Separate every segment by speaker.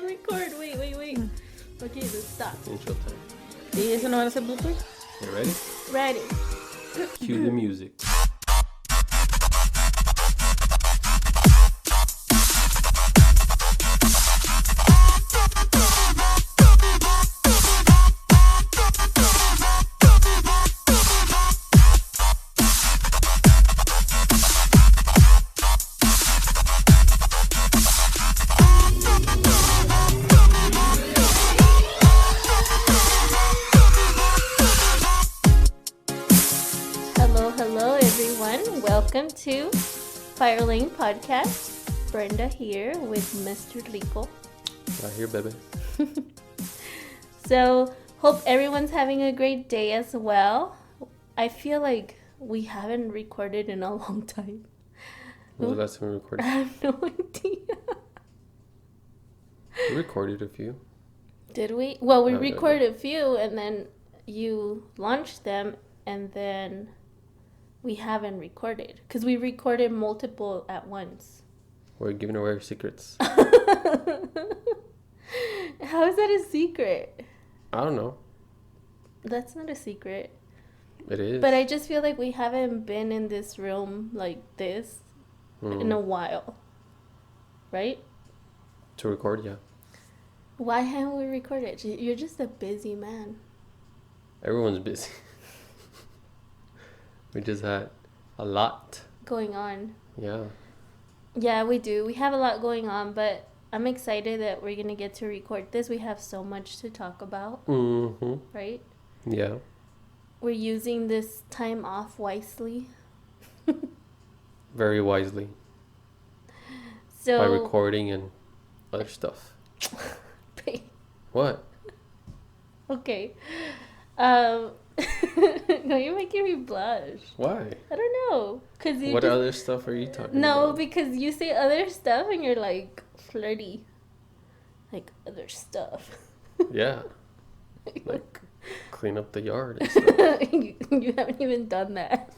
Speaker 1: record. Wait. Okay, let's stop.
Speaker 2: Intro time.
Speaker 1: ¿Y eso no va a ser Bluetooth?
Speaker 2: You ready?
Speaker 1: Ready.
Speaker 2: Cue the music.
Speaker 1: Hello everyone. Welcome to Fire Lane Podcast. Brenda here with Mr. Rico.
Speaker 2: Right here, baby.
Speaker 1: So, hope everyone's having a great day as well. I feel like we haven't recorded in a long time.
Speaker 2: When was the last time we recorded?
Speaker 1: I have no idea.
Speaker 2: We recorded a few.
Speaker 1: Did we? Well, we
Speaker 2: No,
Speaker 1: recorded a few and then you launched them and then we haven't recorded because we recorded multiple at once.
Speaker 2: We're giving away our secrets.
Speaker 1: How is that a secret?
Speaker 2: I don't know.
Speaker 1: That's not a secret.
Speaker 2: It is.
Speaker 1: But I just feel like we haven't been in this room like this in a while. Right?
Speaker 2: To record, yeah.
Speaker 1: Why haven't we recorded? You're just a busy man.
Speaker 2: Everyone's busy. We just had a lot
Speaker 1: Going on.
Speaker 2: Yeah.
Speaker 1: Yeah, we do. We have a lot going on, but I'm excited that we're going to get to record this. We have so much to talk about,
Speaker 2: Mm-hmm.
Speaker 1: right?
Speaker 2: Yeah.
Speaker 1: We're using this time off wisely.
Speaker 2: Very wisely.
Speaker 1: So
Speaker 2: By recording and other stuff. What?
Speaker 1: Okay. No, you're making me blush.
Speaker 2: Why?
Speaker 1: I don't know. Cause you
Speaker 2: What
Speaker 1: just...
Speaker 2: other stuff are you talking
Speaker 1: No,
Speaker 2: about?
Speaker 1: because you say other stuff and you're like flirty. Like other stuff.
Speaker 2: Yeah. Like clean up the yard and stuff.
Speaker 1: You haven't even done that.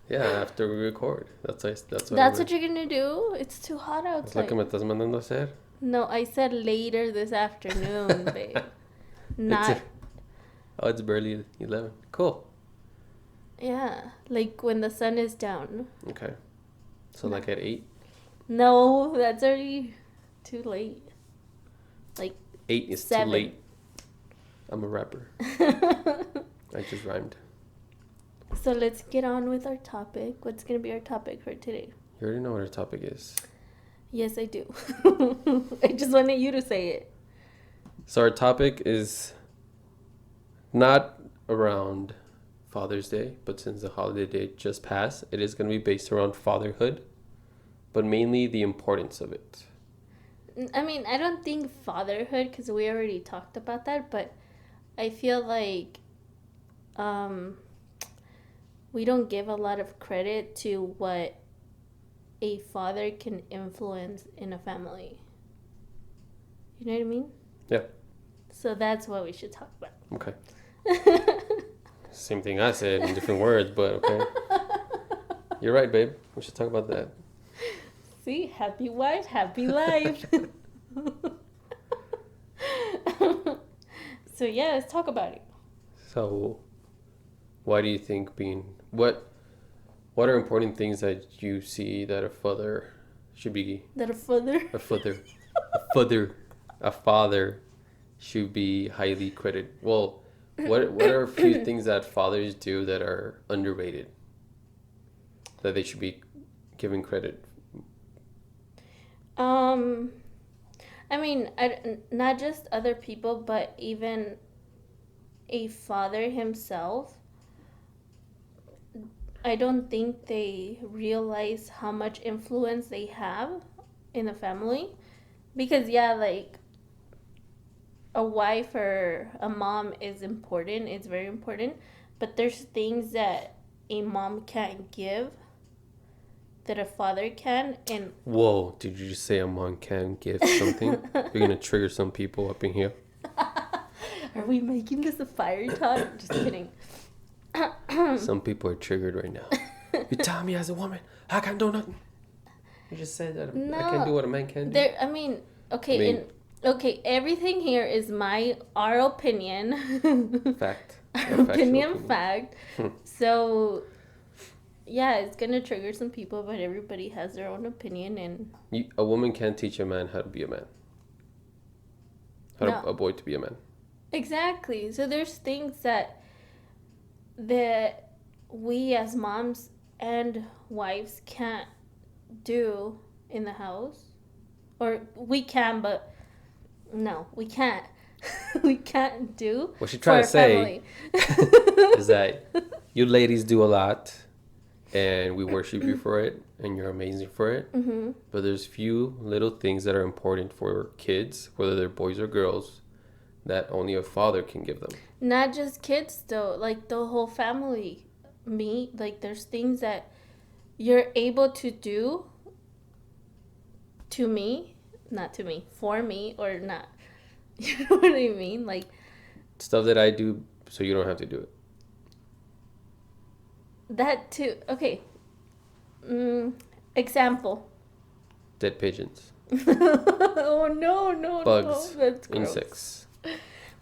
Speaker 2: Yeah, after we record. That's
Speaker 1: What you're gonna do? It's too hot
Speaker 2: Es lo
Speaker 1: outside.
Speaker 2: que me estás mandando a hacer.
Speaker 1: No, I said later this afternoon, babe. Not...
Speaker 2: It's barely 11. Cool.
Speaker 1: Yeah, like when the sun is down.
Speaker 2: Okay. So like at 8?
Speaker 1: No, that's already too late. Like
Speaker 2: 8 is
Speaker 1: 7.
Speaker 2: too late. I'm a rapper. I just rhymed.
Speaker 1: So let's get on with our topic. What's going to be our topic for today?
Speaker 2: You already know what our topic is.
Speaker 1: Yes, I do. I just wanted you to say it.
Speaker 2: So our topic is not around Father's Day, but since the holiday date just passed, it is going to be based around fatherhood, but mainly the importance of it.
Speaker 1: I mean, I don't think fatherhood, because we already talked about that, but I feel like we don't give a lot of credit to what a father can influence in a family. You know what I mean?
Speaker 2: Yeah.
Speaker 1: So that's what we should talk about.
Speaker 2: Okay. Same thing I said in different words, but okay. You're right, babe. We should talk about that.
Speaker 1: See, happy wife, happy life. So yeah, let's talk about it.
Speaker 2: So, why do you think what are important things that you see that a father should be?
Speaker 1: That
Speaker 2: A father should be highly credited. Well, what are a few things that fathers do that are underrated that they should be given credit?
Speaker 1: I mean, not just other people, but even a father himself. I don't think they realize how much influence they have in the family. Because, yeah, like, a wife or a mom is important. It's very important. But there's things that a mom can't give that a father can. And
Speaker 2: whoa, did you just say a mom can give something? You're going to trigger some people up in here.
Speaker 1: Are we making this a fire talk? Just kidding.
Speaker 2: Some people are triggered right now. You tell me as a woman, I can't do nothing. You just said that I can't do what a man can do.
Speaker 1: I mean,
Speaker 2: I
Speaker 1: Okay,
Speaker 2: mean,
Speaker 1: and okay, everything here is our opinion.
Speaker 2: fact.
Speaker 1: Our
Speaker 2: A factual
Speaker 1: opinion
Speaker 2: opinion.
Speaker 1: fact. So yeah, it's gonna trigger some people, but everybody has their own opinion, and
Speaker 2: A woman can't teach a man how to be a man.
Speaker 1: no,
Speaker 2: A boy to be a man.
Speaker 1: exactly. So there's things that we as moms and wives can't do in the house, or we can, but no, we can't. We can't do
Speaker 2: What she's
Speaker 1: for
Speaker 2: trying to
Speaker 1: our
Speaker 2: say
Speaker 1: family.
Speaker 2: is that you ladies do a lot, and we worship you for it, and you're amazing for it.
Speaker 1: Mm-hmm.
Speaker 2: But there's few little things that are important for kids, whether they're boys or girls, that only a father can give them.
Speaker 1: Not just kids though, like the whole family. Me, like there's things that you're able to do to me, not to me, for me, or not. You know what I mean? Like
Speaker 2: Stuff that I do so you don't have to do it.
Speaker 1: that too. Okay. Example.
Speaker 2: Dead pigeons,
Speaker 1: Oh no, no, no.
Speaker 2: bugs,
Speaker 1: That's gross.
Speaker 2: insects.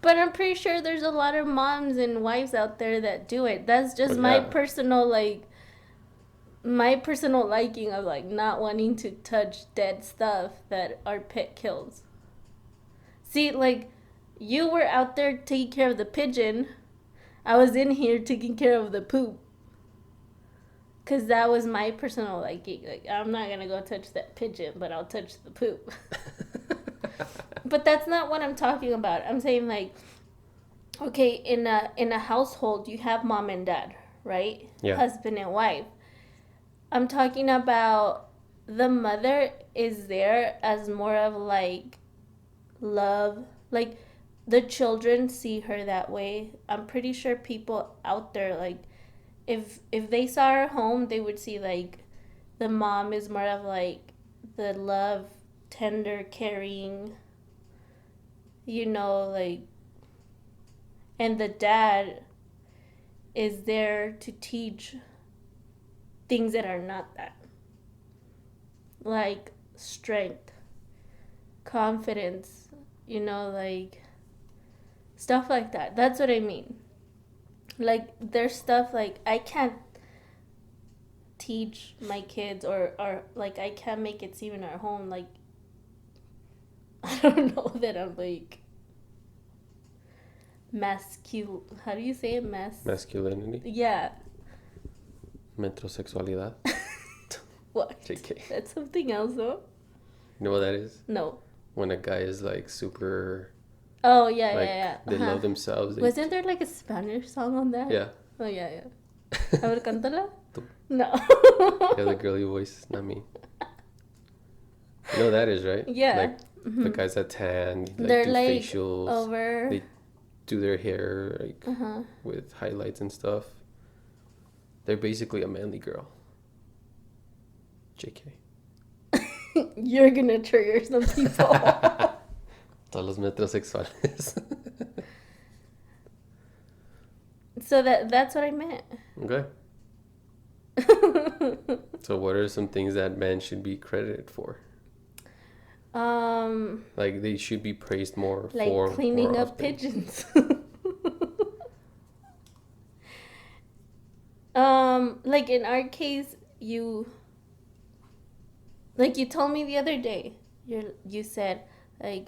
Speaker 1: But I'm pretty sure there's a lot of moms and wives out there that do it. That's just
Speaker 2: But yeah,
Speaker 1: my personal liking of like not wanting to touch dead stuff that our pet kills. See, like you were out there taking care of the pigeon. I was in here taking care of the poop. Cause that was my personal liking. Like I'm not gonna go touch that pigeon, but I'll touch the poop. But that's not what I'm talking about. I'm saying like, okay, in a household you have mom and dad, right?
Speaker 2: yeah,
Speaker 1: Husband and wife. I'm talking about the mother is there as more of like love. Like the children see her that way. I'm pretty sure people out there like if they saw her home, they would see like the mom is more of like the love, tender, caring, like, and the dad is there to teach things that are not that. Like strength, confidence, like stuff like that. That's what I mean. Like there's stuff like I can't teach my kids or like I can't make it seem in our home like I don't know that I'm like how do you say it?
Speaker 2: masculinity,
Speaker 1: Yeah.
Speaker 2: metrosexualidad.
Speaker 1: What?
Speaker 2: JK.
Speaker 1: That's something else though.
Speaker 2: You know what that is?
Speaker 1: No.
Speaker 2: When a guy is like super,
Speaker 1: Oh yeah,
Speaker 2: like
Speaker 1: yeah,
Speaker 2: they
Speaker 1: yeah.
Speaker 2: love themselves.
Speaker 1: Wasn't there like a Spanish song on that?
Speaker 2: Yeah.
Speaker 1: Oh yeah, yeah. A ver, cántala.
Speaker 2: The-
Speaker 1: No.
Speaker 2: Yeah, the girly voice, not me. You know what that is, right?
Speaker 1: Yeah.
Speaker 2: Like the guys that tan, like
Speaker 1: They're
Speaker 2: do
Speaker 1: like
Speaker 2: facials.
Speaker 1: over.
Speaker 2: They do their hair like with highlights and stuff. They're basically a manly girl. JK.
Speaker 1: You're gonna trigger some people.
Speaker 2: Todos los metrosexuales.
Speaker 1: So that's what I meant.
Speaker 2: Okay. So what are some things that men should be credited for? Like they should be praised more
Speaker 1: like
Speaker 2: for
Speaker 1: cleaning
Speaker 2: more
Speaker 1: up
Speaker 2: often.
Speaker 1: pigeons. Like in our case, like you told me the other day, you said like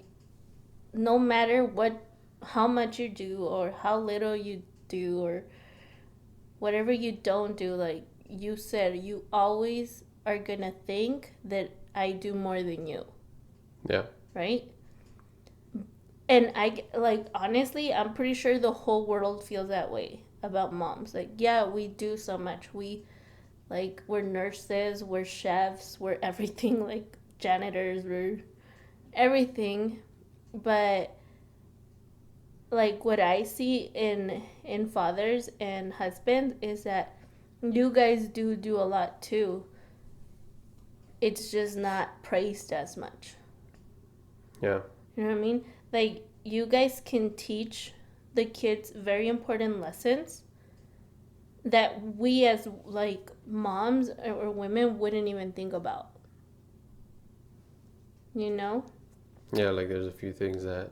Speaker 1: no matter how much you do or how little you do or whatever you don't do, like you said, you always are gonna think that I do more than you.
Speaker 2: Yeah.
Speaker 1: Right? And like honestly, I'm pretty sure the whole world feels that way about moms. Like, yeah, we do so much. We're nurses, we're chefs, we're everything, like janitors, we're everything. But like what I see in fathers and husbands is that you guys do a lot too. It's just not praised as much.
Speaker 2: Yeah.
Speaker 1: You know what I mean? Like you guys can teach the kids very important lessons that we as like moms or women wouldn't even think about. You know?
Speaker 2: Yeah, like there's a few things that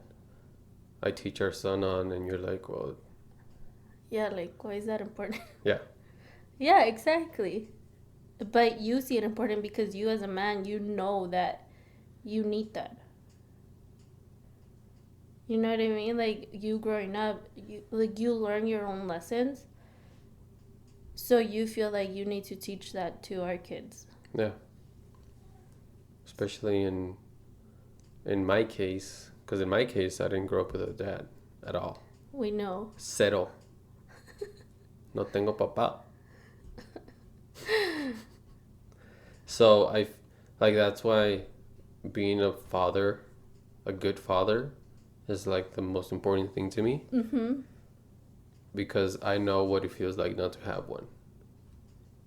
Speaker 2: I teach our son on, and you're like, well,
Speaker 1: Yeah, like, why is that important?
Speaker 2: yeah,
Speaker 1: Yeah, exactly. But you see it important because you, as a man, you know that you need that. You know what I mean? Like, you growing up, you learn your own lessons. So you feel like you need to teach that to our kids.
Speaker 2: yeah. Especially in my case, because in my case, I didn't grow up with a dad at all.
Speaker 1: We know.
Speaker 2: Cero. No tengo papá. So like that's why being a father, a good father, is like the most important thing to me.
Speaker 1: Mm-hmm.
Speaker 2: Because I know what it feels like not to have one.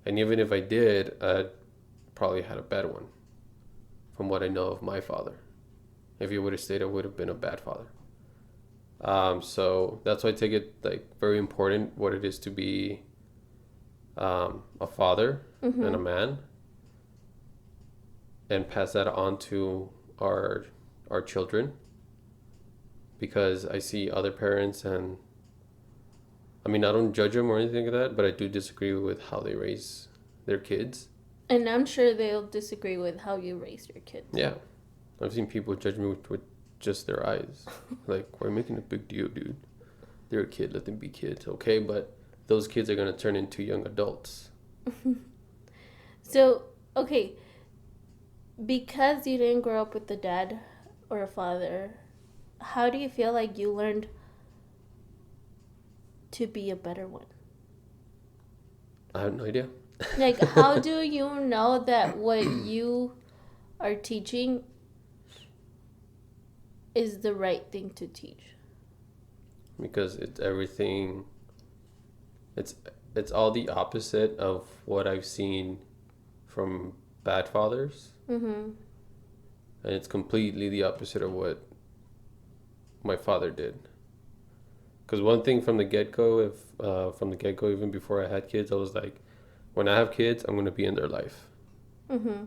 Speaker 2: And even if I did, I'd probably had a bad one. From what I know of my father, if he would have stayed, I would have been a bad father. So that's why I take it like very important what it is to be a father and a man, and pass that on to our children, because I see other parents, and I mean I don't judge them or anything like that, but I do disagree with how they raise their kids.
Speaker 1: And I'm sure they'll disagree with how you raise your kids.
Speaker 2: Yeah, I've seen people judge me with just their eyes. Like, we're making a big deal, dude. They're a kid, let them be kids, okay? But those kids are gonna turn into young adults.
Speaker 1: So, okay, because you didn't grow up with a dad or a father, how do you feel like you learned to be a better one?
Speaker 2: I have no idea.
Speaker 1: Like, how do you know that what you are teaching is the right thing to teach?
Speaker 2: Because it's everything. It's all the opposite of what I've seen from bad fathers,
Speaker 1: Mm-hmm.
Speaker 2: and it's completely the opposite of what my father did. Because one thing from the get go, even before I had kids, I was like, when I have kids, I'm gonna be in their life
Speaker 1: Mm-hmm.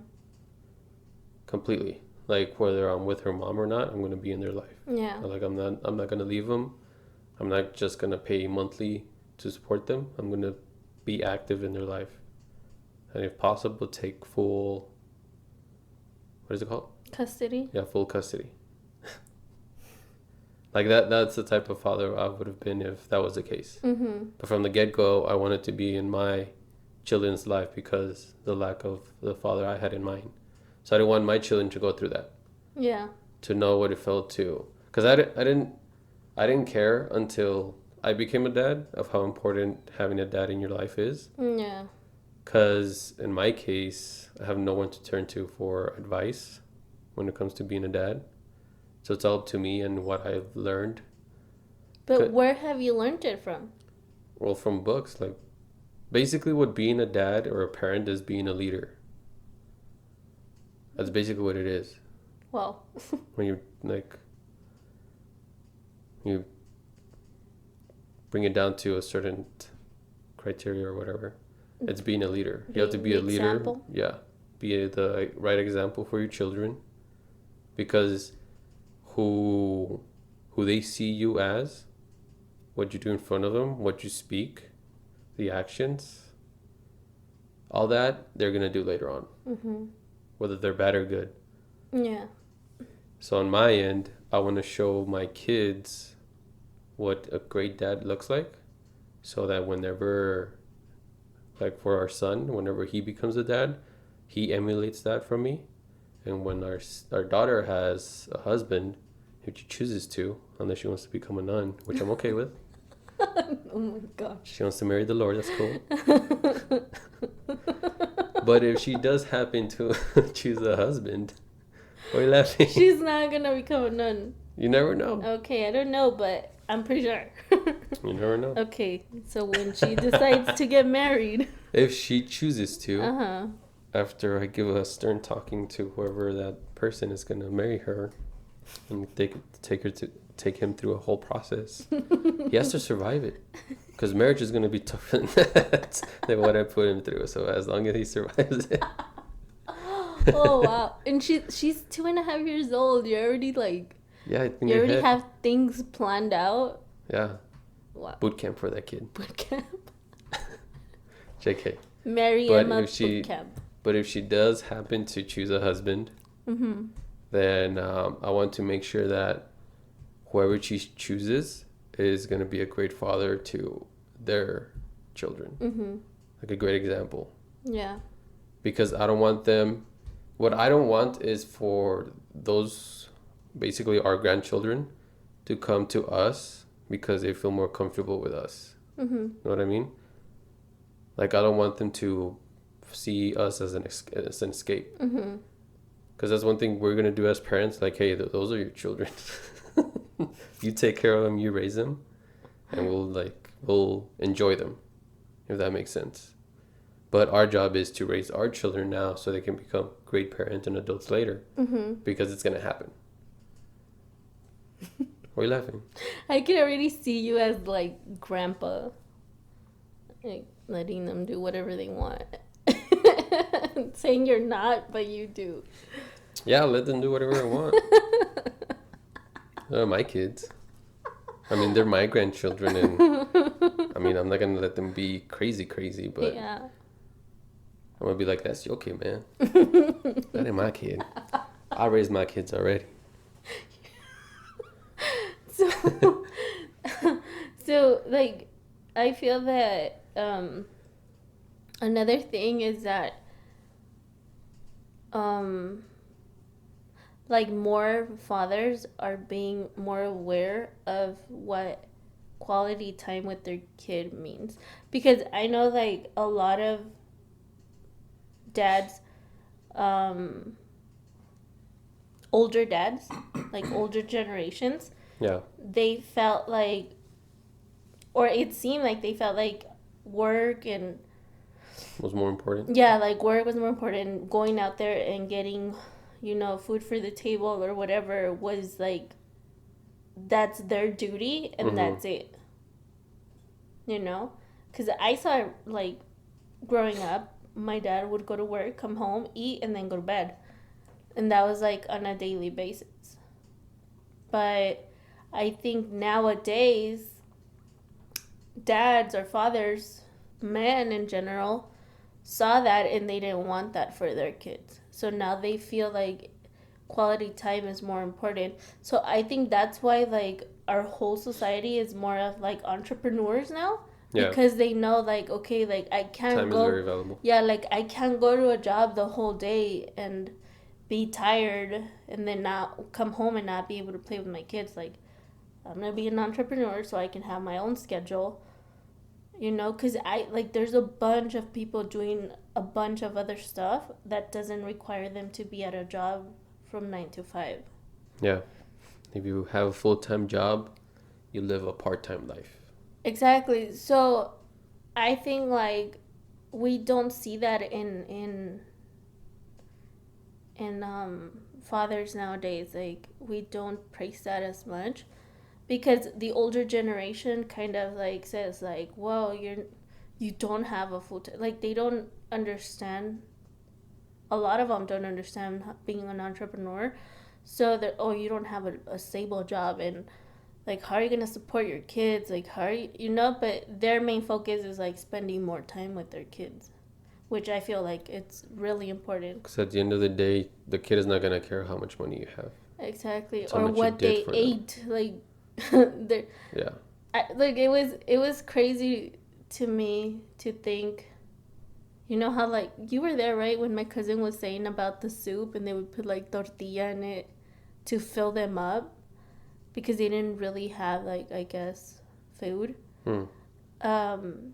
Speaker 2: completely. Like whether I'm with her mom or not, I'm gonna be in their life.
Speaker 1: Yeah.
Speaker 2: Like I'm not gonna leave them. I'm not just gonna pay monthly to support them. I'm gonna be active in their life, and if possible, take full. What is it called?
Speaker 1: Custody?
Speaker 2: Yeah, full custody. Like that's the type of father I would have been if that was the case.
Speaker 1: Mm-hmm.
Speaker 2: But from the get go, I wanted to be in my children's life because the lack of the father I had in mind. So I didn't want my children to go through that.
Speaker 1: Yeah.
Speaker 2: To know what it felt to, because I didn't care until I became a dad of how important having a dad in your life is.
Speaker 1: Yeah.
Speaker 2: Because in my case, I have no one to turn to for advice when it comes to being a dad. So it's all up to me and what I've learned.
Speaker 1: But where have you learned it from?
Speaker 2: Well, from books, like basically what being a dad or a parent is being a leader. That's basically what it is.
Speaker 1: Well.
Speaker 2: When you bring it down to a certain criteria or whatever, it's being a leader. You have to be a leader.
Speaker 1: Example.
Speaker 2: Yeah, be the right example for your children, because who they see you as, what you do in front of them, what you speak, the actions, all that they're gonna do later on,
Speaker 1: Mm-hmm.
Speaker 2: whether they're bad or good.
Speaker 1: Yeah.
Speaker 2: So on my end, I want to show my kids what a great dad looks like, so that whenever, like for our son, whenever he becomes a dad, he emulates that from me. And when our daughter has a husband, if she chooses to, unless she wants to become a nun, which I'm okay with.
Speaker 1: Oh my gosh.
Speaker 2: She wants to marry the Lord, that's cool. But if she does happen to choose a husband, why are you laughing?
Speaker 1: She's not gonna become a nun.
Speaker 2: You never know.
Speaker 1: Okay, I don't know, but I'm pretty sure.
Speaker 2: You never know.
Speaker 1: Okay, so when she decides to get married.
Speaker 2: If she chooses to,
Speaker 1: Uh-huh.
Speaker 2: after I give a stern talking to whoever that person is gonna marry her, and take him through a whole process, he has to survive it, because marriage is gonna be tougher than that, than what I put him through. So as long as he survives it,
Speaker 1: Oh wow! And she's 2.5 years old. You're already like
Speaker 2: Yeah, in
Speaker 1: you
Speaker 2: your
Speaker 1: already
Speaker 2: head.
Speaker 1: have things planned out.
Speaker 2: Yeah,
Speaker 1: Wow.
Speaker 2: boot camp for that kid.
Speaker 1: Boot camp.
Speaker 2: JK.
Speaker 1: Mary
Speaker 2: But
Speaker 1: Emma
Speaker 2: if
Speaker 1: boot
Speaker 2: she,
Speaker 1: camp.
Speaker 2: but if she does happen to choose a husband,
Speaker 1: Mm-hmm.
Speaker 2: then I want to make sure that whoever she chooses is going to be a great father to their children,
Speaker 1: Mm-hmm.
Speaker 2: like a great example.
Speaker 1: Yeah.
Speaker 2: Because I don't want them. What I don't want is for those, basically our grandchildren, to come to us because they feel more comfortable with us.
Speaker 1: Mm-hmm.
Speaker 2: You know what I mean? Like I don't want them to see us as as an escape.
Speaker 1: Mm-hmm.
Speaker 2: Because that's one thing we're gonna do as parents. Like, hey, those are your children. You take care of them, you raise them, and we'll enjoy them, if that makes sense. But our job is to raise our children now so they can become great parents and adults later,
Speaker 1: Mm-hmm.
Speaker 2: because it's gonna happen. Why are you laughing?
Speaker 1: I can already see you as like grandpa, like letting them do whatever they want. Saying you're not, but you do.
Speaker 2: Yeah, let them do whatever they want. They're my kids. I mean, they're my grandchildren, and I mean, I'm not gonna let them be crazy, but
Speaker 1: Yeah.
Speaker 2: I'm gonna be like, that's your kid, man. That ain't my kid. I raised my kids already.
Speaker 1: So, so like, I feel that another thing is that like more fathers are being more aware of what quality time with their kid means, because I know like a lot of dads, um older dads, like older generations,
Speaker 2: Yeah,
Speaker 1: they felt like, or it seemed like they felt like work and
Speaker 2: was more important.
Speaker 1: yeah, like work was more important. Going out there and getting, food for the table or whatever was like, that's their duty and
Speaker 2: Mm-hmm.
Speaker 1: that's it. Because I saw, like, growing up, my dad would go to work, come home, eat, and then go to bed. And that was like on a daily basis. But I think nowadays, dads or fathers, men in general, saw that and they didn't want that for their kids. So now they feel like quality time is more important. So I think that's why like our whole society is more of like entrepreneurs now,
Speaker 2: Yeah,
Speaker 1: because they know like, okay, like I can't
Speaker 2: time is very
Speaker 1: go,
Speaker 2: valuable.
Speaker 1: yeah, like I can't go to a job the whole day and be tired and then not come home and not be able to play with my kids. Like, I'm gonna be an entrepreneur so I can have my own schedule, because I like there's a bunch of people doing a bunch of other stuff that doesn't require them to be at a job from 9 to 5.
Speaker 2: Yeah, if you have a full-time job, you live a part-time life.
Speaker 1: Exactly. So I think like we don't see that in fathers nowadays. Like, we don't praise that as much, because the older generation kind of like says like, well, you don't have a full time, like they don't understand. A lot of them don't understand being an entrepreneur, so that, oh, you don't have a stable job, and like, how are you gonna support your kids, like how are you, but their main focus is like spending more time with their kids, which I feel like it's really important.
Speaker 2: Because at the end of the day, the kid is not gonna care how much money you have.
Speaker 1: Exactly.
Speaker 2: It's how
Speaker 1: Or
Speaker 2: much you
Speaker 1: what
Speaker 2: did
Speaker 1: they
Speaker 2: for them.
Speaker 1: ate, like they're
Speaker 2: Yeah.
Speaker 1: like, it was crazy to me to think, how like you were there, right, when my cousin was saying about the soup and they would put like tortilla in it to fill them up because they didn't really have, like, I guess, food.
Speaker 2: Hmm.
Speaker 1: um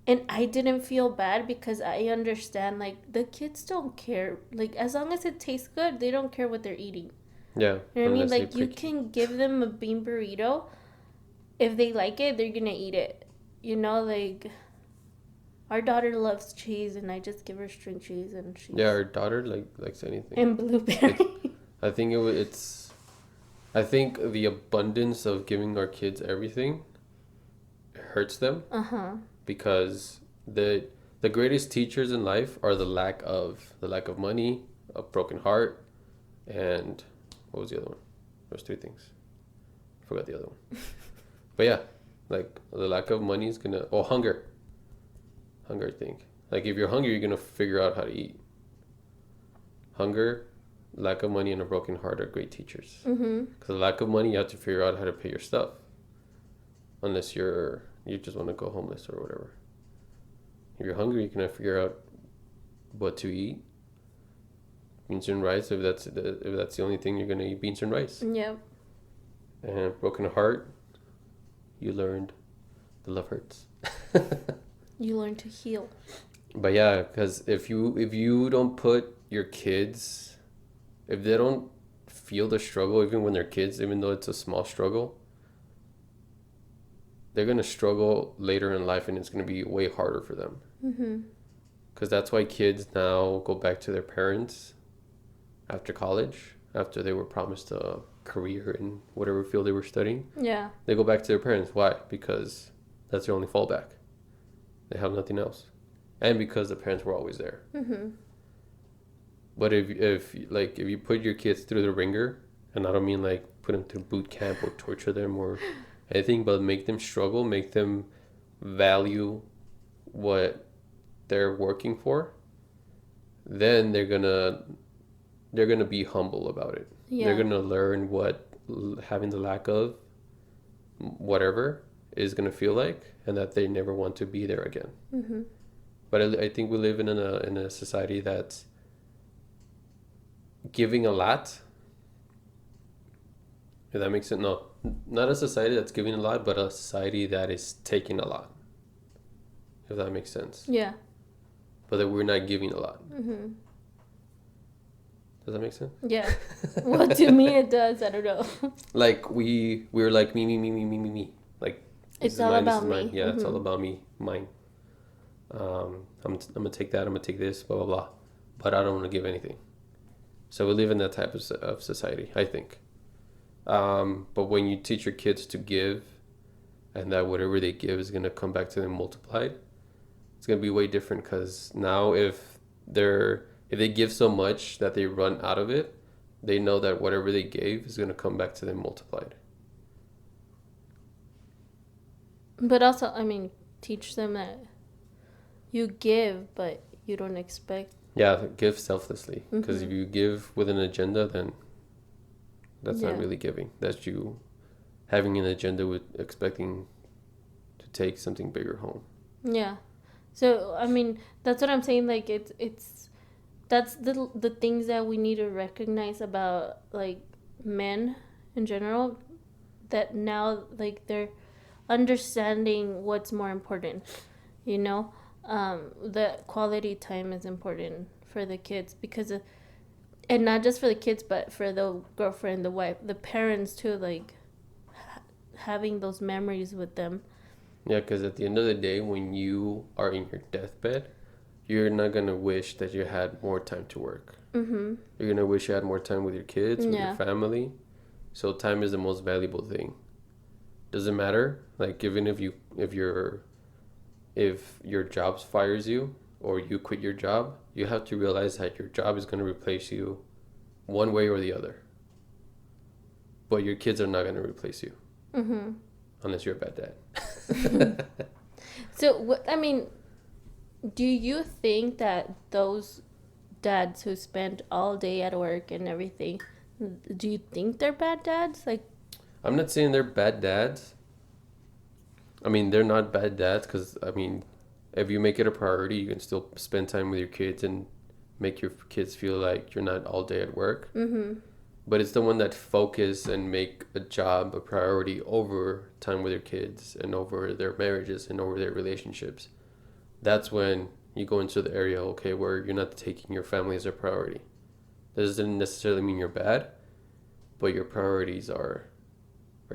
Speaker 1: and I didn't feel bad because I understand, like, the kids don't care, like, as long as it tastes good, they don't care what they're eating.
Speaker 2: Yeah.
Speaker 1: You know what I mean?
Speaker 2: Unless they
Speaker 1: Like, you
Speaker 2: prick you.
Speaker 1: can give them a bean burrito. If they like it, they're gonna eat it. Like, our daughter loves cheese, and I just give her string cheese, and she's
Speaker 2: Yeah, our daughter likes anything.
Speaker 1: and blueberry.
Speaker 2: I think it's. I think the abundance of giving our kids everything hurts them
Speaker 1: Uh huh.
Speaker 2: because the The greatest teachers in life are the lack of money, a broken heart, and what was the other one? There's three things. I forgot the other one. But yeah, like the lack of money is gonna. Oh, hunger. Hunger, I think. Like if you're hungry, you're gonna figure out how to eat. Hunger, lack of money, and a broken heart are great teachers. Because the lack of money, you have to figure out how to pay your stuff. Unless you just want to go homeless or whatever. If you're hungry, you can figure out what to eat. Beans and rice, if that's the only thing you're gonna eat, beans and rice.
Speaker 1: Yep.
Speaker 2: And broken heart, you learned the love hurts.
Speaker 1: You learn to heal.
Speaker 2: But yeah, because if you don't put your kids, if they don't feel the struggle, even when they're kids, even though it's a small struggle, they're gonna struggle later in life, and it's gonna be way harder for them. Because that's why kids now go back to their parents after college, after they were promised a career in whatever field they were studying.
Speaker 1: Yeah.
Speaker 2: They go back to their parents. Why? Because that's their only fallback. They have nothing else. And because the parents were always there. But if you put your kids through the ringer, and I don't mean like put them through boot camp or torture them or anything, but make them struggle, make them value what they're working for, then they're gonna be humble about it.
Speaker 1: Yeah.
Speaker 2: They're gonna learn what having the lack of whatever is gonna feel like, and that they never want to be there again. But I think we live in a society that's giving a lot. If that makes sense. No, not a society that's giving a lot, but a society that is taking a lot. If that makes sense.
Speaker 1: Yeah.
Speaker 2: But that we're not giving a lot. Does that make sense?
Speaker 1: Yeah. Well, to me it does. I don't know.
Speaker 2: Like we're like me. Like
Speaker 1: It's all about me.
Speaker 2: Yeah, it's all about me, mine. I'm gonna take that. I'm gonna take this. Blah blah blah. But I don't want to give anything. So we live in that type of society, I think. But when you teach your kids to give, and that whatever they give is gonna come back to them multiplied, it's gonna be way different. Because now if they give so much that they run out of it, they know that whatever they gave is gonna come back to them multiplied.
Speaker 1: But also, I mean, teach them that you give, but you don't expect.
Speaker 2: Yeah, give selflessly. Because if you give with an agenda, then that's not really giving. That's you having an agenda with expecting to take something bigger home.
Speaker 1: Yeah. So, I mean, that's what I'm saying. Like, that's the things that we need to recognize about, like, men in general. That now, like, they're understanding what's more important, you know? The quality time is important for the kids because and not just for the kids, but for the girlfriend, the wife, the parents too, like having those memories with them.
Speaker 2: Yeah, because at the end of the day, when you are in your deathbed, you're not going to wish that you had more time to work. You're going to wish you had more time with your kids, with your family. So time is the most valuable thing. Doesn't matter. Like, even if your job fires you or you quit your job, you have to realize that your job is going to replace you one way or the other. But your kids are not going to replace you. Unless you're a bad dad.
Speaker 1: So, I mean, do you think that those dads who spend all day at work and everything, do you think they're bad dads? Like,
Speaker 2: I'm not saying they're bad dads. I mean, they're not bad dads because, I mean, if you make it a priority, you can still spend time with your kids and make your kids feel like you're not all day at work. But it's the one that focus and make a job a priority over time with your kids and over their marriages and over their relationships. That's when you go into the area, okay, where you're not taking your family as a priority. That doesn't necessarily mean you're bad, but your priorities are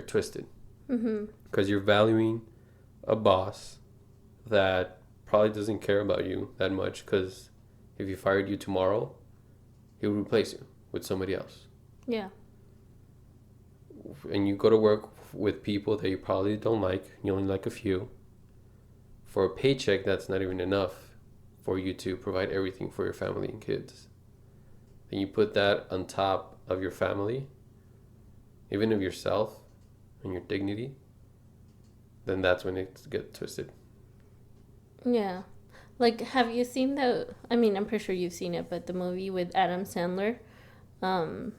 Speaker 2: twisted. Because you're valuing a boss that probably doesn't care about you that much, because if he fired you tomorrow, he would replace you with somebody else.
Speaker 1: yeah.
Speaker 2: And you go to work with people that you probably don't like, you only like a few, for a paycheck that's not even enough. for you to provide everything for your family and kids. And you put that on top of your family, even of yourself and your dignity, then that's when it gets twisted.
Speaker 1: Yeah. Like, have you seen I mean, I'm pretty sure you've seen it, but the movie with Adam Sandler, um,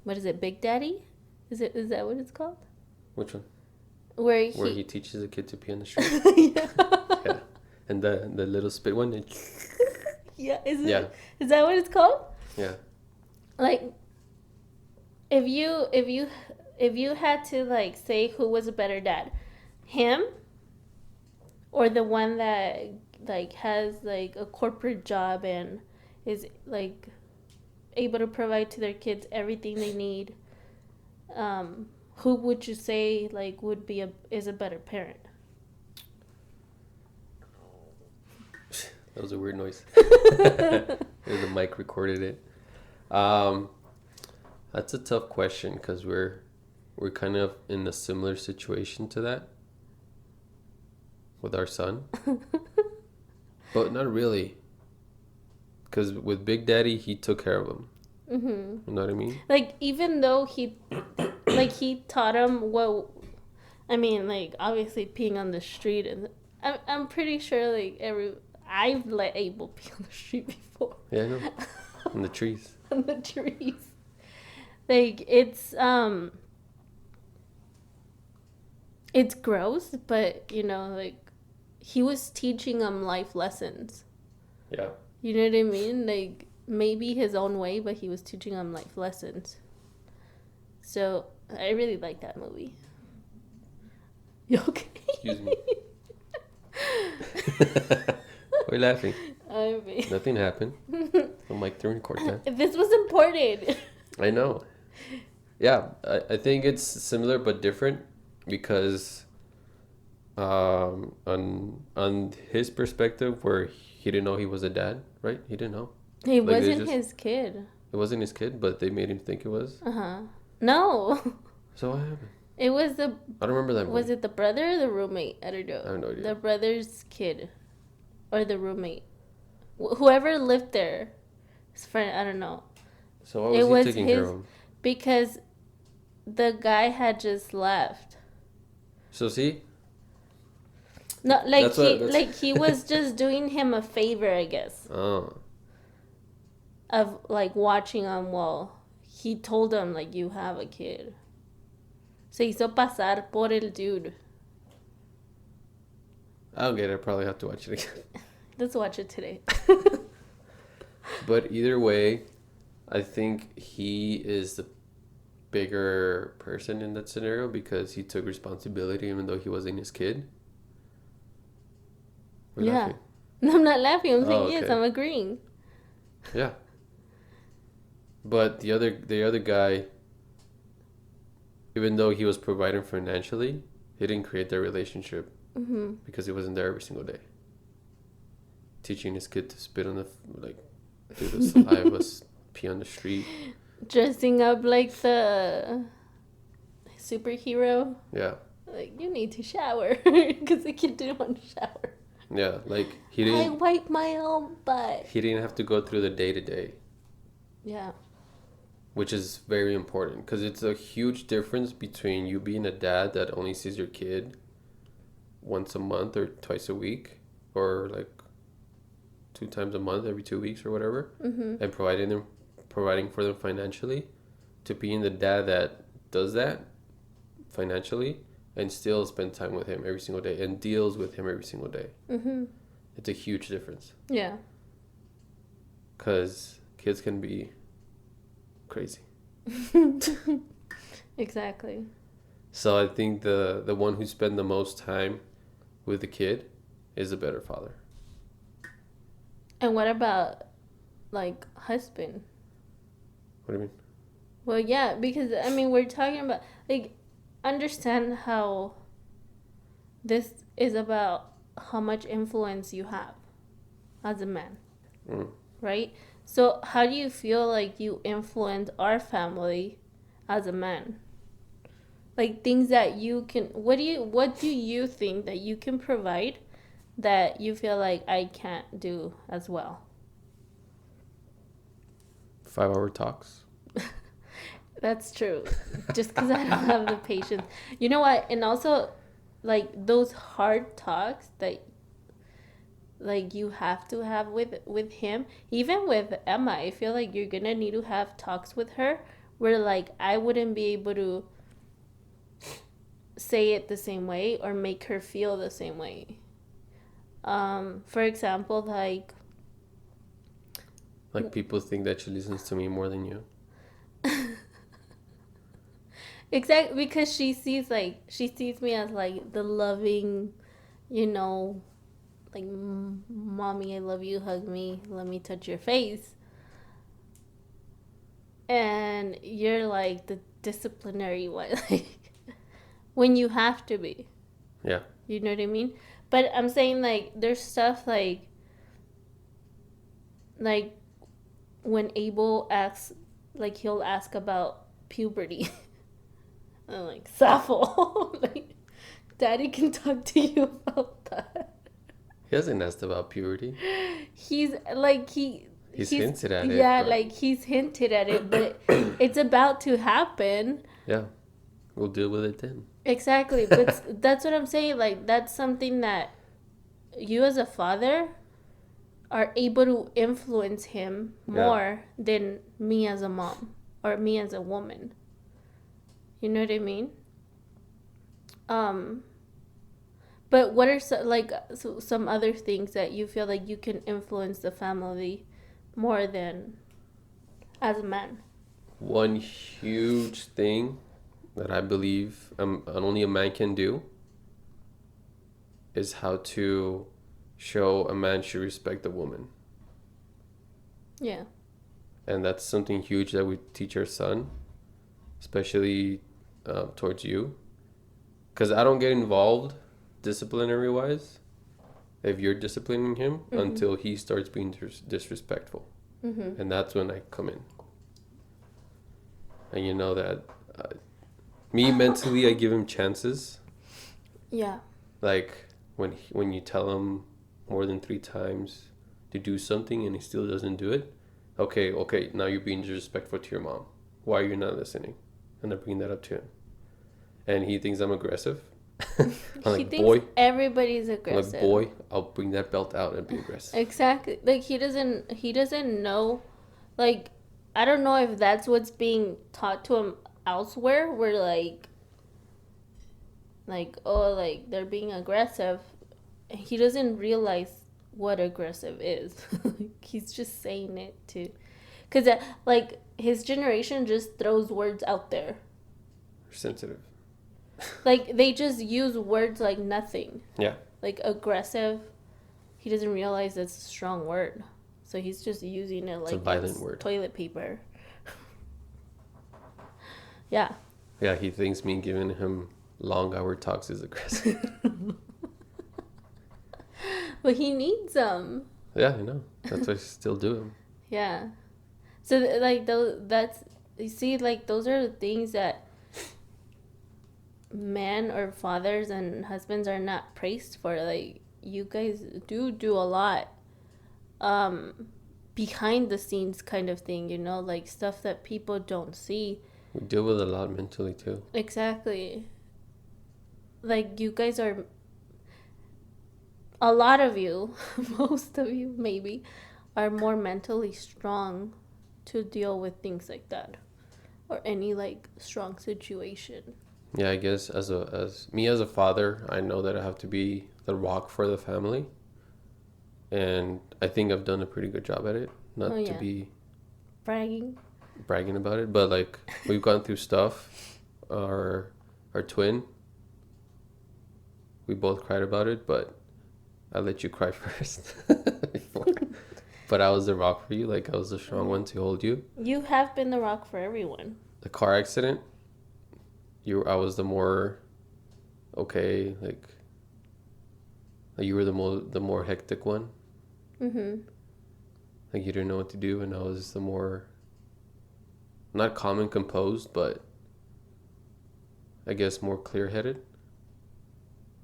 Speaker 1: what is it, Big Daddy? Is that what it's called?
Speaker 2: Which one?
Speaker 1: Where
Speaker 2: Where he teaches a kid to pee on the street?
Speaker 1: Yeah.
Speaker 2: Yeah. And the little spit one?
Speaker 1: Yeah,
Speaker 2: Yeah.
Speaker 1: Is that what it's called?
Speaker 2: Yeah.
Speaker 1: Like, if you had to, like, say who was a better dad, him or the one that, like, has, like, a corporate job and is, like, able to provide to their kids everything they need, who would you say, like, is a better parent?
Speaker 2: That was a weird noise. The mic recorded it. That's a tough question because we're kind of in a similar situation to that with our son, but not really. Because with Big Daddy, he took care of him. You know what I mean?
Speaker 1: Like, even though he taught him I mean, like, obviously peeing on the street, and I'm pretty sure, like, I've let Abel pee on the street before.
Speaker 2: Yeah, I know. On the trees.
Speaker 1: On the trees. Like, it's gross, but, like, he was teaching him life lessons.
Speaker 2: Yeah.
Speaker 1: You know what I mean? Like, maybe his own way, but he was teaching him life lessons. So, I really like that movie. You okay?
Speaker 2: Excuse me. Why are you laughing?
Speaker 1: I mean,
Speaker 2: Nothing happened. I'm like during court time.
Speaker 1: this was important.
Speaker 2: I know. Yeah, I think it's similar but different because on his perspective, where he didn't know he was a dad, right? He didn't know.
Speaker 1: He
Speaker 2: Like,
Speaker 1: wasn't his kid.
Speaker 2: It wasn't his kid, but they made him think it was.
Speaker 1: No.
Speaker 2: So what happened?
Speaker 1: It was
Speaker 2: I don't remember that movie.
Speaker 1: Was it the brother or the roommate? I don't know.
Speaker 2: I have no idea.
Speaker 1: The brother's kid. Or the roommate. Whoever lived there. His friend, I don't know.
Speaker 2: So why was he taking care of him?
Speaker 1: Because the guy had just left.
Speaker 2: So see?
Speaker 1: No, like he was just doing him a favor, I guess.
Speaker 2: Oh.
Speaker 1: Of, like, watching him while he told him, like, you have a kid. Se hizo pasar por el dude.
Speaker 2: I don't get it. I probably have to watch it again.
Speaker 1: Let's watch it today.
Speaker 2: But either way, I think he is the bigger person in that scenario because he took responsibility even though he wasn't his kid. We're laughing.
Speaker 1: No, I'm not laughing. I'm saying
Speaker 2: okay.
Speaker 1: yes, I'm agreeing.
Speaker 2: Yeah. But the other guy, even though he was providing financially, he didn't create that relationship because he wasn't there every single day. Teaching his kid to spit on the, like, do the saliva, pee on the street.
Speaker 1: Dressing up like the superhero.
Speaker 2: Yeah.
Speaker 1: Like, you need to shower because the kid didn't want to shower.
Speaker 2: Yeah, like he didn't.
Speaker 1: I wipe my own butt.
Speaker 2: He didn't have to go through the day-to-day.
Speaker 1: Yeah.
Speaker 2: Which is very important because it's a huge difference between you being a dad that only sees your kid once a month or twice a week or like 2 times a month every 2 weeks or whatever, and providing for them financially, to being the dad that does that financially and still spend time with him every single day and deals with him every single day. It's a huge difference.
Speaker 1: Yeah.
Speaker 2: Because kids can be crazy.
Speaker 1: Exactly.
Speaker 2: So I think the one who spent the most time with the kid is a better father.
Speaker 1: And what about, like, husband?
Speaker 2: What do you mean?
Speaker 1: Well, yeah, because, I mean, we're talking about, like, understand how this is about how much influence you have as a man, right? So how do you feel like you influence our family as a man? Like, things that you can, what do you think that you can provide that you feel like I can't do as well?
Speaker 2: 5 hour talks.
Speaker 1: That's true. Just because I don't have the patience. You know what? And also, like those hard talks that like you have to have with him, even with Emma, I feel like you're gonna need to have talks with her where like I wouldn't be able to say it the same way or make her feel the same way. For example,
Speaker 2: Like people think that she listens to me more than you.
Speaker 1: exactly, because she sees me as like the loving, you know, like mommy, I love you, hug me, let me touch your face. And you're like the disciplinary one, like when you have to be.
Speaker 2: Yeah.
Speaker 1: You know what I mean? But I'm saying like there's stuff like when Abel asks, like he'll ask about puberty. I'm like, Sappho, like Daddy can talk to you about that.
Speaker 2: He hasn't asked about puberty.
Speaker 1: He's like
Speaker 2: He's
Speaker 1: he's
Speaker 2: hinted at it,
Speaker 1: yeah,
Speaker 2: but
Speaker 1: like he's hinted at it, but it's about to happen.
Speaker 2: yeah, we'll deal with it then.
Speaker 1: Exactly, but that's what I'm saying. Like that's something that you as a father are able to influence him
Speaker 2: Yeah.
Speaker 1: more than me as a mom or me as a woman. You know what I mean? Um, but what are some other things that you feel like you can influence the family more than as a man?
Speaker 2: One huge thing that I believe only a man can do is how to show a man should respect a woman.
Speaker 1: Yeah.
Speaker 2: And that's something huge that we teach our son, especially towards you. Because I don't get involved disciplinary wise if you're disciplining him until he starts being disrespectful. And that's when I come in. And you know that me mentally, I give him chances.
Speaker 1: Yeah.
Speaker 2: Like when you tell him more than 3 times to do something and he still doesn't do it, okay, now you're being disrespectful to your mom. Why are you not listening? And I bring that up to him, and he thinks I'm aggressive. I'm
Speaker 1: He
Speaker 2: like,
Speaker 1: thinks
Speaker 2: boy,
Speaker 1: everybody's
Speaker 2: I'm
Speaker 1: aggressive.
Speaker 2: like, boy, I'll bring that belt out and be aggressive.
Speaker 1: Exactly. Like he doesn't know, like I don't know if that's what's being taught to him elsewhere where like oh like they're being aggressive. He doesn't realize what aggressive is. He's just saying it to cuz like his generation just throws words out there.
Speaker 2: Sensitive.
Speaker 1: Like they just use words like nothing.
Speaker 2: Yeah.
Speaker 1: Like aggressive, he doesn't realize that's a strong word. So he's just using it
Speaker 2: It's a
Speaker 1: like
Speaker 2: violent
Speaker 1: it's
Speaker 2: word.
Speaker 1: toilet paper. Yeah.
Speaker 2: Yeah, he thinks me giving him long hour talks is aggressive.
Speaker 1: But he needs them.
Speaker 2: Yeah, I know. That's why I still do him.
Speaker 1: Yeah. So like that's you see like those are the things that men or fathers and husbands are not praised for. Like you guys do a lot behind the scenes kind of thing, you know, like stuff that people don't see.
Speaker 2: We deal with a lot mentally too.
Speaker 1: Exactly. Like you guys are a lot of you, most of you maybe, are more mentally strong to deal with things like that or any like strong situation.
Speaker 2: Yeah, I guess as me as a father, I know that I have to be the rock for the family, and I think I've done a pretty good job at it. Not
Speaker 1: Oh
Speaker 2: to
Speaker 1: yeah.
Speaker 2: be
Speaker 1: Bragging.
Speaker 2: bragging about it, but like we've gone through stuff. Our twin, we both cried about it, but I let you cry first before. But I was the rock for you, like I was the strong one to hold you.
Speaker 1: You have been the rock for everyone.
Speaker 2: The car accident, I was the more okay, like you were the more hectic one.
Speaker 1: Mhm.
Speaker 2: Like you didn't know what to do, and I was the more not calm and composed, but I guess more clear-headed.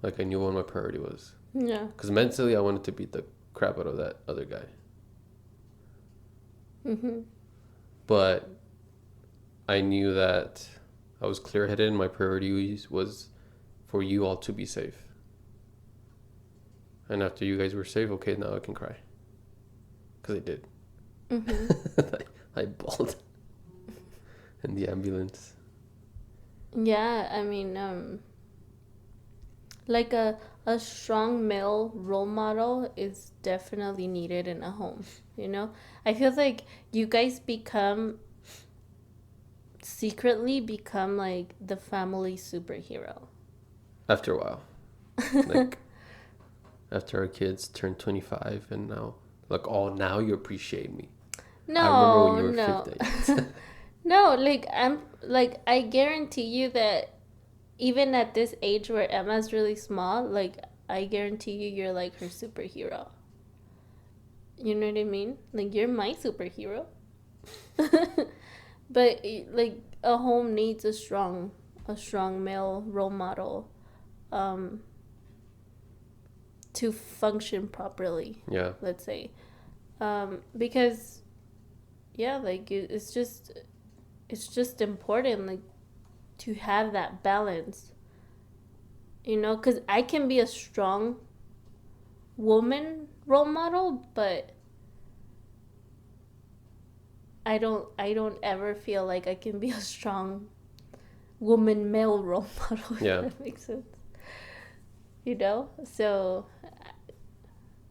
Speaker 2: Like I knew what my priority was.
Speaker 1: Yeah.
Speaker 2: Because mentally, I wanted to beat the crap out of that other guy.
Speaker 1: Mm-hmm.
Speaker 2: But I knew that I was clear-headed and my priorities was for you all to be safe. And after you guys were safe, okay, now I can cry. Because I did.
Speaker 1: Mm-hmm.
Speaker 2: I bawled in the ambulance.
Speaker 1: Yeah, I mean, like a strong male role model is definitely needed in a home, you know? I feel like you guys secretly become like the family superhero.
Speaker 2: After a while. Like, after our kids turned 25 and now, like, oh, now you appreciate me. I remember when
Speaker 1: No,
Speaker 2: you were
Speaker 1: no.
Speaker 2: 15.
Speaker 1: No, I guarantee you that even at this age where Emma's really small, like I guarantee you you're like her superhero. You know what I mean? Like you're my superhero. But like a home needs a strong male role model um to function properly,
Speaker 2: Yeah.
Speaker 1: let's say. Because yeah, like it's just important like to have that balance, you know, because I can be a strong woman role model, but I don't ever feel like I can be a strong woman male role model, if
Speaker 2: Yeah.
Speaker 1: that makes sense, you know. So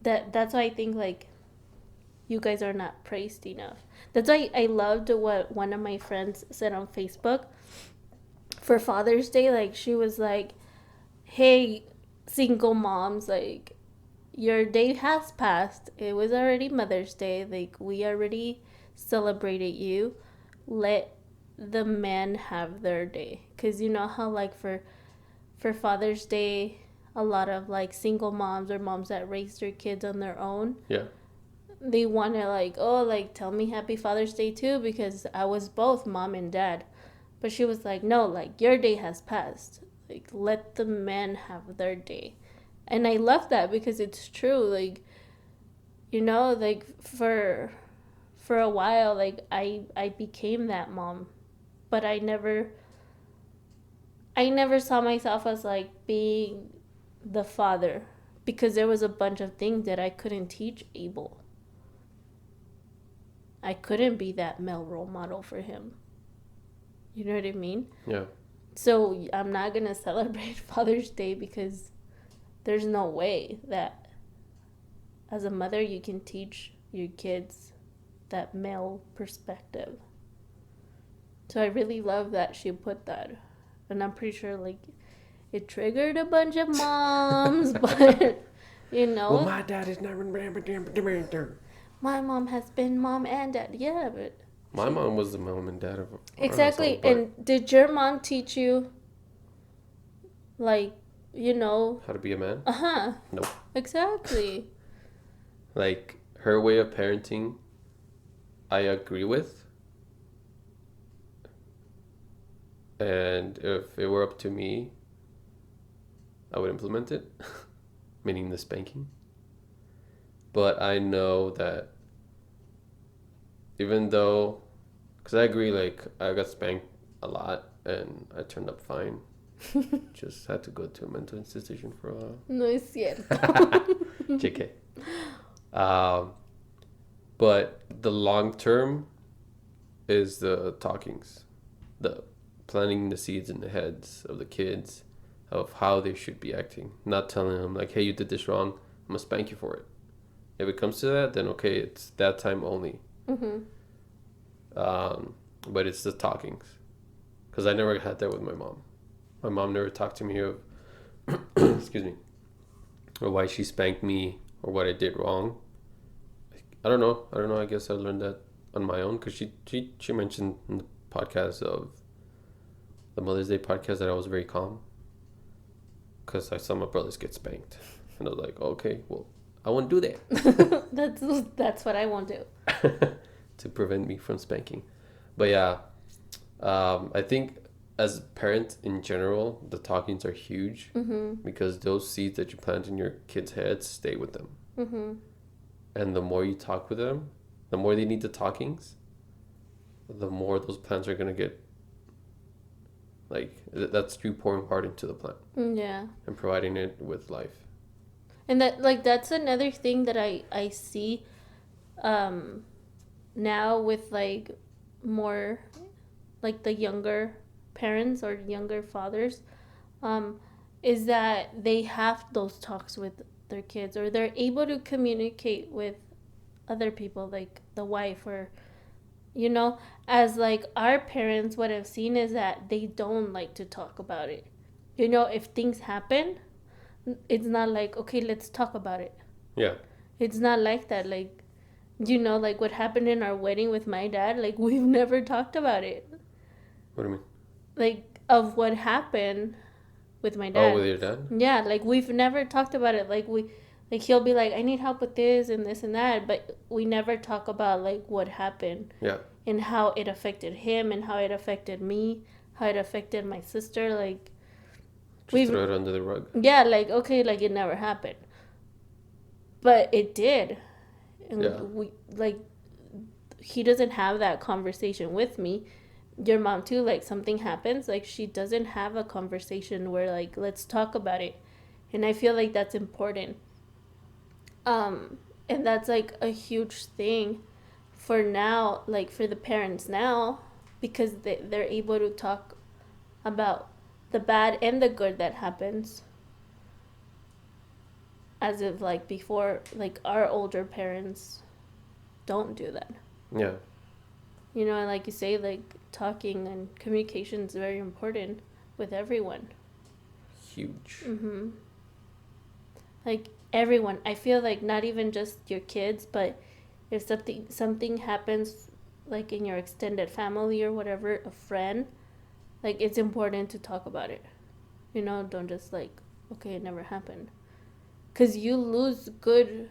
Speaker 1: that's why I think like you guys are not praised enough. That's why I loved what one of my friends said on Facebook for Father's Day. Like she was like, hey, single moms, like your day has passed. It was already Mother's Day. Like we already celebrated you. Let the men have their day. Cause you know how like for Father's Day, a lot of like single moms or moms that raise their kids on their own.
Speaker 2: Yeah.
Speaker 1: They want to like, oh, like tell me Happy Father's Day too because I was both mom and dad. But she was like, no, like your day has passed. Like let the men have their day. And I love that because it's true. Like, you know, like for a while like I became that mom, but I never saw myself as like being the father because there was a bunch of things that I couldn't teach Abel. I couldn't be that male role model for him. You know what I mean?
Speaker 2: Yeah.
Speaker 1: So I'm not going to celebrate Father's Day because there's no way that as a mother you can teach your kids that male perspective. So I really love that she put that. And I'm pretty sure like it triggered a bunch of moms, but you know,
Speaker 2: Well, my dad is never.
Speaker 1: my mom has been mom and dad. Yeah, but
Speaker 2: My mom was the mom and dad of our
Speaker 1: exactly.
Speaker 2: household, but
Speaker 1: And did your mom teach you like, you know,
Speaker 2: how to be a man?
Speaker 1: uh-huh.
Speaker 2: Nope.
Speaker 1: Exactly.
Speaker 2: Like, her way of parenting, I agree with. And if it were up to me, I would implement it, meaning the spanking. But I know that even though, because I agree, like, I got spanked a lot and I turned up fine. Just had to go to a mental institution for a while.
Speaker 1: No es cierto.
Speaker 2: JK. But the long term is the talkings, the planting the seeds in the heads of the kids of how they should be acting. Not telling them, like, hey, you did this wrong, I'm going to spank you for it. If it comes to that, then okay, it's that time only.
Speaker 1: Mm-hmm.
Speaker 2: But it's the talkings. Because I never had that with my mom. My mom never talked to me of, excuse me, or why she spanked me or what I did wrong. I don't know. I guess I learned that on my own because she mentioned in the podcast of the Mother's Day podcast that I was very calm because I saw my brothers get spanked. And I was like, okay, well, I won't do that.
Speaker 1: That's what I won't do.
Speaker 2: To prevent me from spanking. But yeah, I think as parents in general, the talkings are huge because those seeds that you plant in your kids' heads stay with them. And the more you talk with them, the more they need the talkings, the more those plants are going to get, like, that's you pouring heart into the plant.
Speaker 1: Yeah.
Speaker 2: And providing it with life.
Speaker 1: And that's another thing that I see now with like more like the younger parents or younger fathers, is that they have those talks with their kids, or they're able to communicate with other people, like the wife, or as like our parents would have seen, is that they don't like to talk about it. If things happen, it's not like, okay, let's talk about it.
Speaker 2: Yeah.
Speaker 1: It's not like that. Like, like what happened in our wedding with my dad, like we've never talked about it.
Speaker 2: What do you mean?
Speaker 1: Like, of what happened with my
Speaker 2: Oh,
Speaker 1: dad.
Speaker 2: with your dad?
Speaker 1: Yeah, like we've never talked about it. Like he'll be like, I need help with this and that, but we never talk about like what happened.
Speaker 2: Yeah.
Speaker 1: And how it affected him and how it affected me, how it affected my sister. Like,
Speaker 2: just throw it under the rug.
Speaker 1: Yeah, like, okay, like it never happened, but it did. And
Speaker 2: yeah.
Speaker 1: we like, he doesn't have that conversation with me. Your mom too, like something happens, like she doesn't have a conversation where like, let's talk about it. And I feel like that's important. And that's like a huge thing for now, like for the parents now, because they're able to talk about the bad and the good that happens, as if like before, like our older parents don't do that.
Speaker 2: Yeah.
Speaker 1: And like you say, like talking and communication is very important with everyone.
Speaker 2: Huge.
Speaker 1: Like everyone, I feel like not even just your kids, but if something happens like in your extended family or whatever, a friend, like it's important to talk about it. Don't just like, okay, it never happened, because you lose good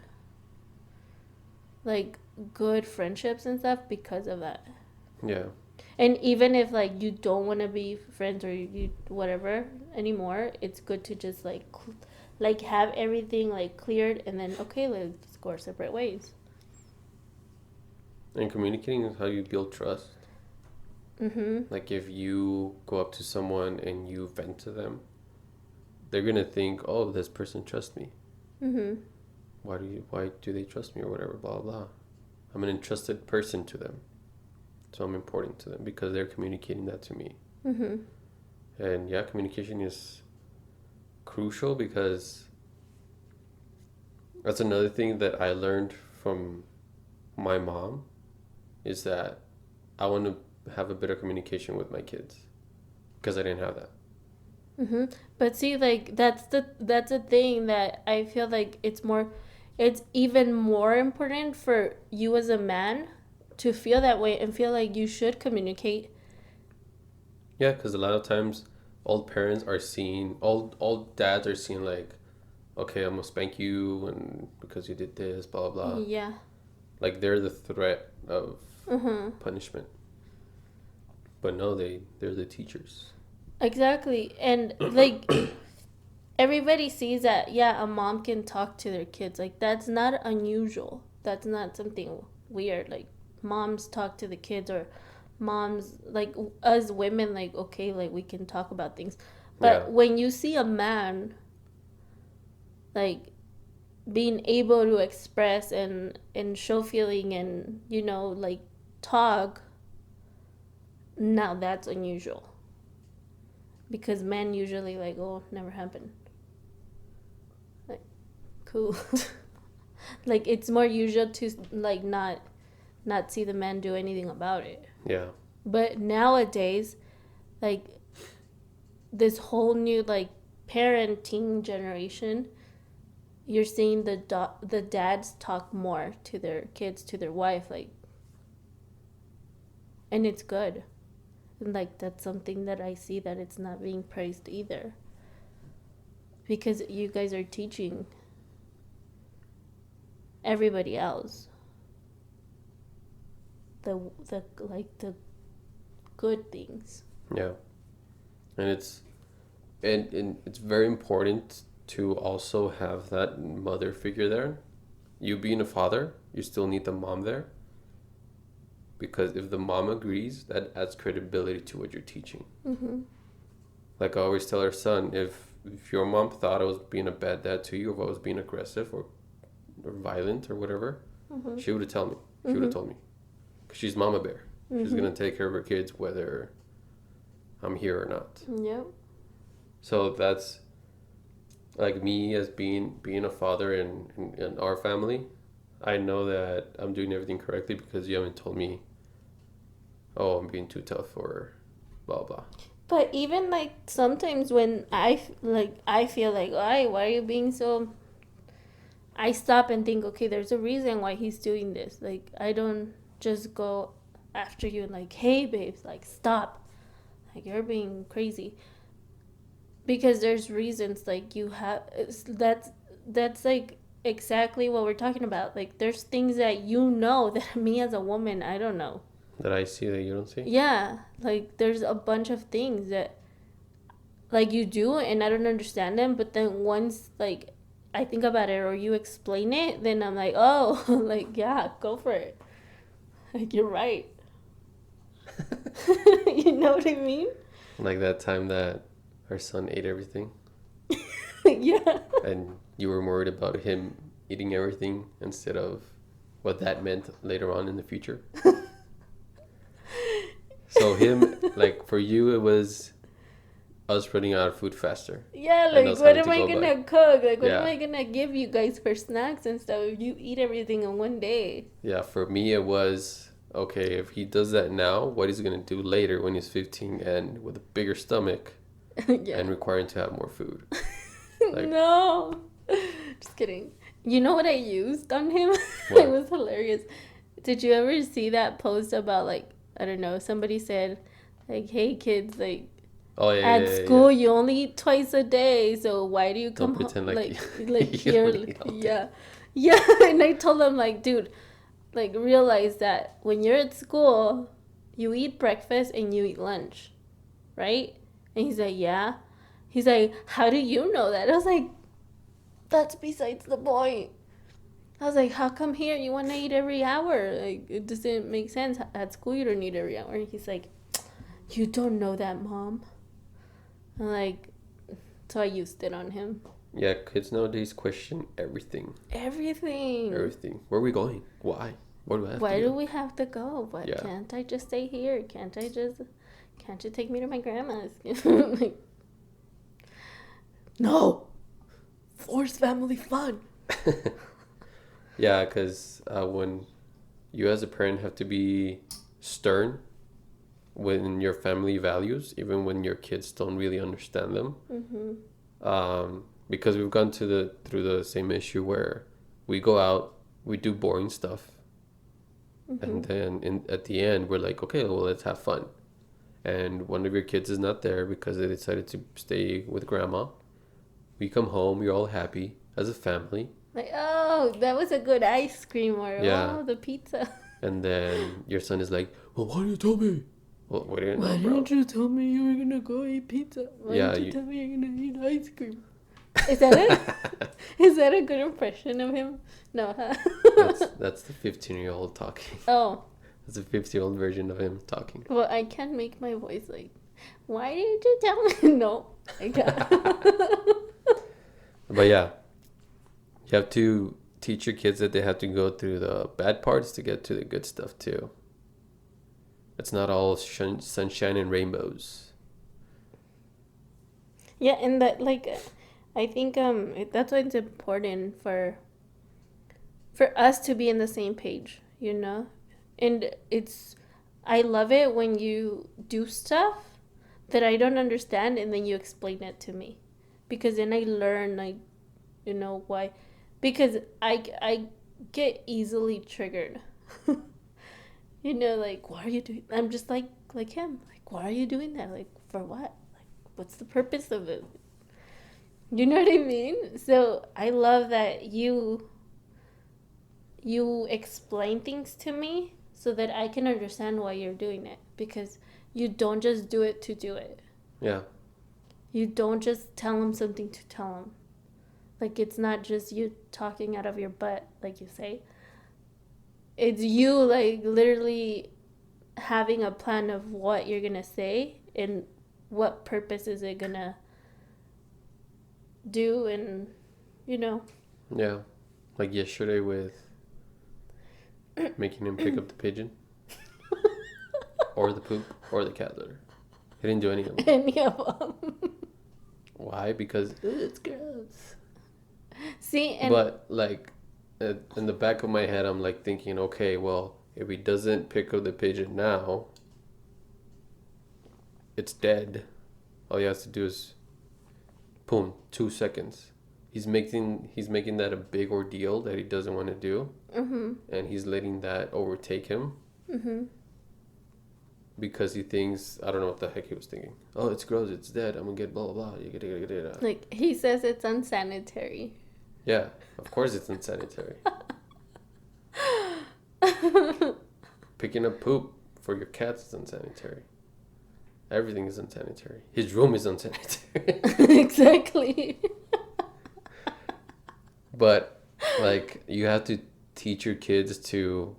Speaker 1: friendships and stuff because of that.
Speaker 2: Yeah.
Speaker 1: And even if like you don't want to be friends or you whatever anymore, it's good to just like have everything like cleared, and then okay, let's go our separate ways.
Speaker 2: And communicating is how you build trust. Like if you go up to someone and you vent to them, they're gonna think, oh, this person trusts me. Why do they trust me or whatever, blah blah. I'm an entrusted person to them, so I'm important to them because they're communicating that to me. And yeah, communication is crucial, because that's another thing that I learned from my mom, is that I want to have a better communication with my kids, because I didn't have that.
Speaker 1: But see, like that's a thing that I feel like it's even more important for you as a man to feel that way and feel like you should communicate.
Speaker 2: Yeah, because a lot of times all parents are seeing, all dads are seeing like, okay, I'm gonna spank you and because you did this, blah blah.
Speaker 1: Yeah.
Speaker 2: Like they're the threat of punishment. But no, they're the teachers.
Speaker 1: Exactly. And like everybody sees that, yeah, a mom can talk to their kids. Like that's not unusual. That's not something weird. Like moms talk to the kids, or moms, like us women, like okay, like we can talk about things. But when you see a man like being able to express and show feeling and like talk, now that's unusual, because men usually like, oh, never happened. Like, cool. Like it's more usual to like not see the man do anything about it.
Speaker 2: Yeah.
Speaker 1: But nowadays, like this whole new like parenting generation, you're seeing the dads talk more to their kids, to their wife, like, and it's good. And like that's something that I see that it's not being praised either, because you guys are teaching everybody else the good things.
Speaker 2: Yeah. And it's very important to also have that mother figure there. You being a father, you still need the mom there, because if the mom agrees, that adds credibility to what you're teaching.
Speaker 1: Mm-hmm.
Speaker 2: Like I always tell our son, if your mom thought I was being a bad dad to you, if I was being aggressive or violent or whatever,
Speaker 1: Mm-hmm.
Speaker 2: she would have told me. She would
Speaker 1: Mm-hmm.
Speaker 2: have told me, because she's mama bear. She's
Speaker 1: Mm-hmm.
Speaker 2: gonna take care of her kids whether I'm here or not.
Speaker 1: Yep.
Speaker 2: So that's like me as being a father in our family. I know that I'm doing everything correctly because you haven't told me, oh, I'm being too tough or blah blah.
Speaker 1: But even like sometimes when I feel like, why are you being so? I stop and think, okay, there's a reason why he's doing this. Like I don't just go after you and like, hey, babes, like stop, like you're being crazy. Because there's reasons like you have that's like exactly what we're talking about. Like there's things that you know that me as a woman I don't know.
Speaker 2: That I see that you don't see.
Speaker 1: Yeah, like there's a bunch of things that like you do and I don't understand them, but then once like I think about it or you explain it, then I'm like, oh, like yeah, go for it. Like you're right. You know what I mean?
Speaker 2: Like that time that our son ate everything,
Speaker 1: Yeah.
Speaker 2: and you were worried about him eating everything instead of what that meant later on in the future. So him, like for you, it was us running out of food faster
Speaker 1: Yeah,
Speaker 2: and
Speaker 1: like
Speaker 2: us
Speaker 1: what
Speaker 2: having
Speaker 1: am
Speaker 2: to
Speaker 1: I
Speaker 2: go
Speaker 1: gonna
Speaker 2: back.
Speaker 1: cook? Like what am
Speaker 2: Yeah,
Speaker 1: I gonna give you guys for snacks and stuff if you eat everything in one day?
Speaker 2: yeah. For me, it was okay. If he does that now, what he's gonna do later when he's 15 and with a bigger stomach
Speaker 1: Yeah.
Speaker 2: and requiring to have more food? Like
Speaker 1: No. Just kidding. You know what I used on him? It
Speaker 2: what?
Speaker 1: was hilarious. Did you ever see that post about like I don't know, somebody said like, hey kids, like
Speaker 2: Oh yeah, yeah,
Speaker 1: at
Speaker 2: yeah, yeah.
Speaker 1: school you only eat twice a day, so why do you
Speaker 2: Don't
Speaker 1: come home
Speaker 2: pretend like
Speaker 1: like
Speaker 2: you
Speaker 1: you're
Speaker 2: don't eat all day.
Speaker 1: yeah. Yeah, and I told them like, dude, like realize that when you're at school, you eat breakfast and you eat lunch, right? And he's like, yeah. He's like, how do you know that? I was like, that's besides the point. I was like, how come here you want to eat every hour? Like, it doesn't make sense. At school, you don't eat every hour. And he's like, you don't know that, mom. I'm like, so I used it on him.
Speaker 2: Yeah, kids nowadays question everything.
Speaker 1: Everything.
Speaker 2: Everything. Where are we going? Why? Why do I have to
Speaker 1: Why do
Speaker 2: go?
Speaker 1: we have to go? Why
Speaker 2: Yeah.
Speaker 1: can't I just stay here? Can't you take me to my grandma's? Like, no, forced family fun.
Speaker 2: Yeah, because when you as a parent have to be stern when your family values, even when your kids don't really understand them. Because we've gone through the same issue where we go out, we do boring stuff, and then at the end we're like, okay, well let's have fun. And one of your kids is not there because they decided to stay with grandma. We come home, you're all happy as a family.
Speaker 1: Like, oh, that was a good ice cream, or
Speaker 2: Yeah.
Speaker 1: oh, the pizza.
Speaker 2: And then your son is like, well, why didn't you tell me? Well, what do you know,
Speaker 1: Why
Speaker 2: bro?
Speaker 1: didn't you tell me you were gonna go eat pizza? Why
Speaker 2: Yeah,
Speaker 1: didn't you
Speaker 2: you-
Speaker 1: tell me you're gonna eat ice cream? Is that it? Is that a good impression of him? No, huh?
Speaker 2: that's the 15-year-old talking.
Speaker 1: Oh,
Speaker 2: That's a 50-year-old version of him talking.
Speaker 1: well, I can make my voice like, why didn't you tell me? No, I can't.
Speaker 2: But yeah, you have to teach your kids that they have to go through the bad parts to get to the good stuff too. It's not all sunshine and rainbows.
Speaker 1: Yeah, and that like, I think that's why it's important for us to be in the same page, you know, and I love it when you do stuff that I don't understand and then you explain it to me, because then I learn like, you know why, because I get easily triggered. You know, like why are you doing? I'm just like him. Like why are you doing that? Like for what? Like what's the purpose of it? You know what I mean? So I love that you explain things to me so that I can understand why you're doing it, because you don't just do it to do it.
Speaker 2: Yeah.
Speaker 1: You don't just tell him something to tell him. Like, it's not just you talking out of your butt, like you say. It's you, like, literally having a plan of what you're going to say and what purpose is it going to do, and, you know.
Speaker 2: Yeah. Like yesterday with making him pick up the pigeon or the poop or the cat litter. He didn't do any of them.
Speaker 1: Any of them.
Speaker 2: Why? Because it's gross.
Speaker 1: See, and
Speaker 2: But like in the back of my head, I'm like thinking, okay, well, if he doesn't pick up the pigeon now, it's dead. All he has to do is, boom, 2 seconds. He's making that a big ordeal that he doesn't want to do, and he's letting that overtake him because he thinks, I don't know what the heck he was thinking. Oh, it's gross, it's dead. I'm gonna get blah blah blah. You get it.
Speaker 1: like, he says it's unsanitary.
Speaker 2: Yeah, of course it's unsanitary. Picking up poop for your cats is unsanitary. Everything is unsanitary. His room is unsanitary.
Speaker 1: Exactly.
Speaker 2: But like, you have to teach your kids to,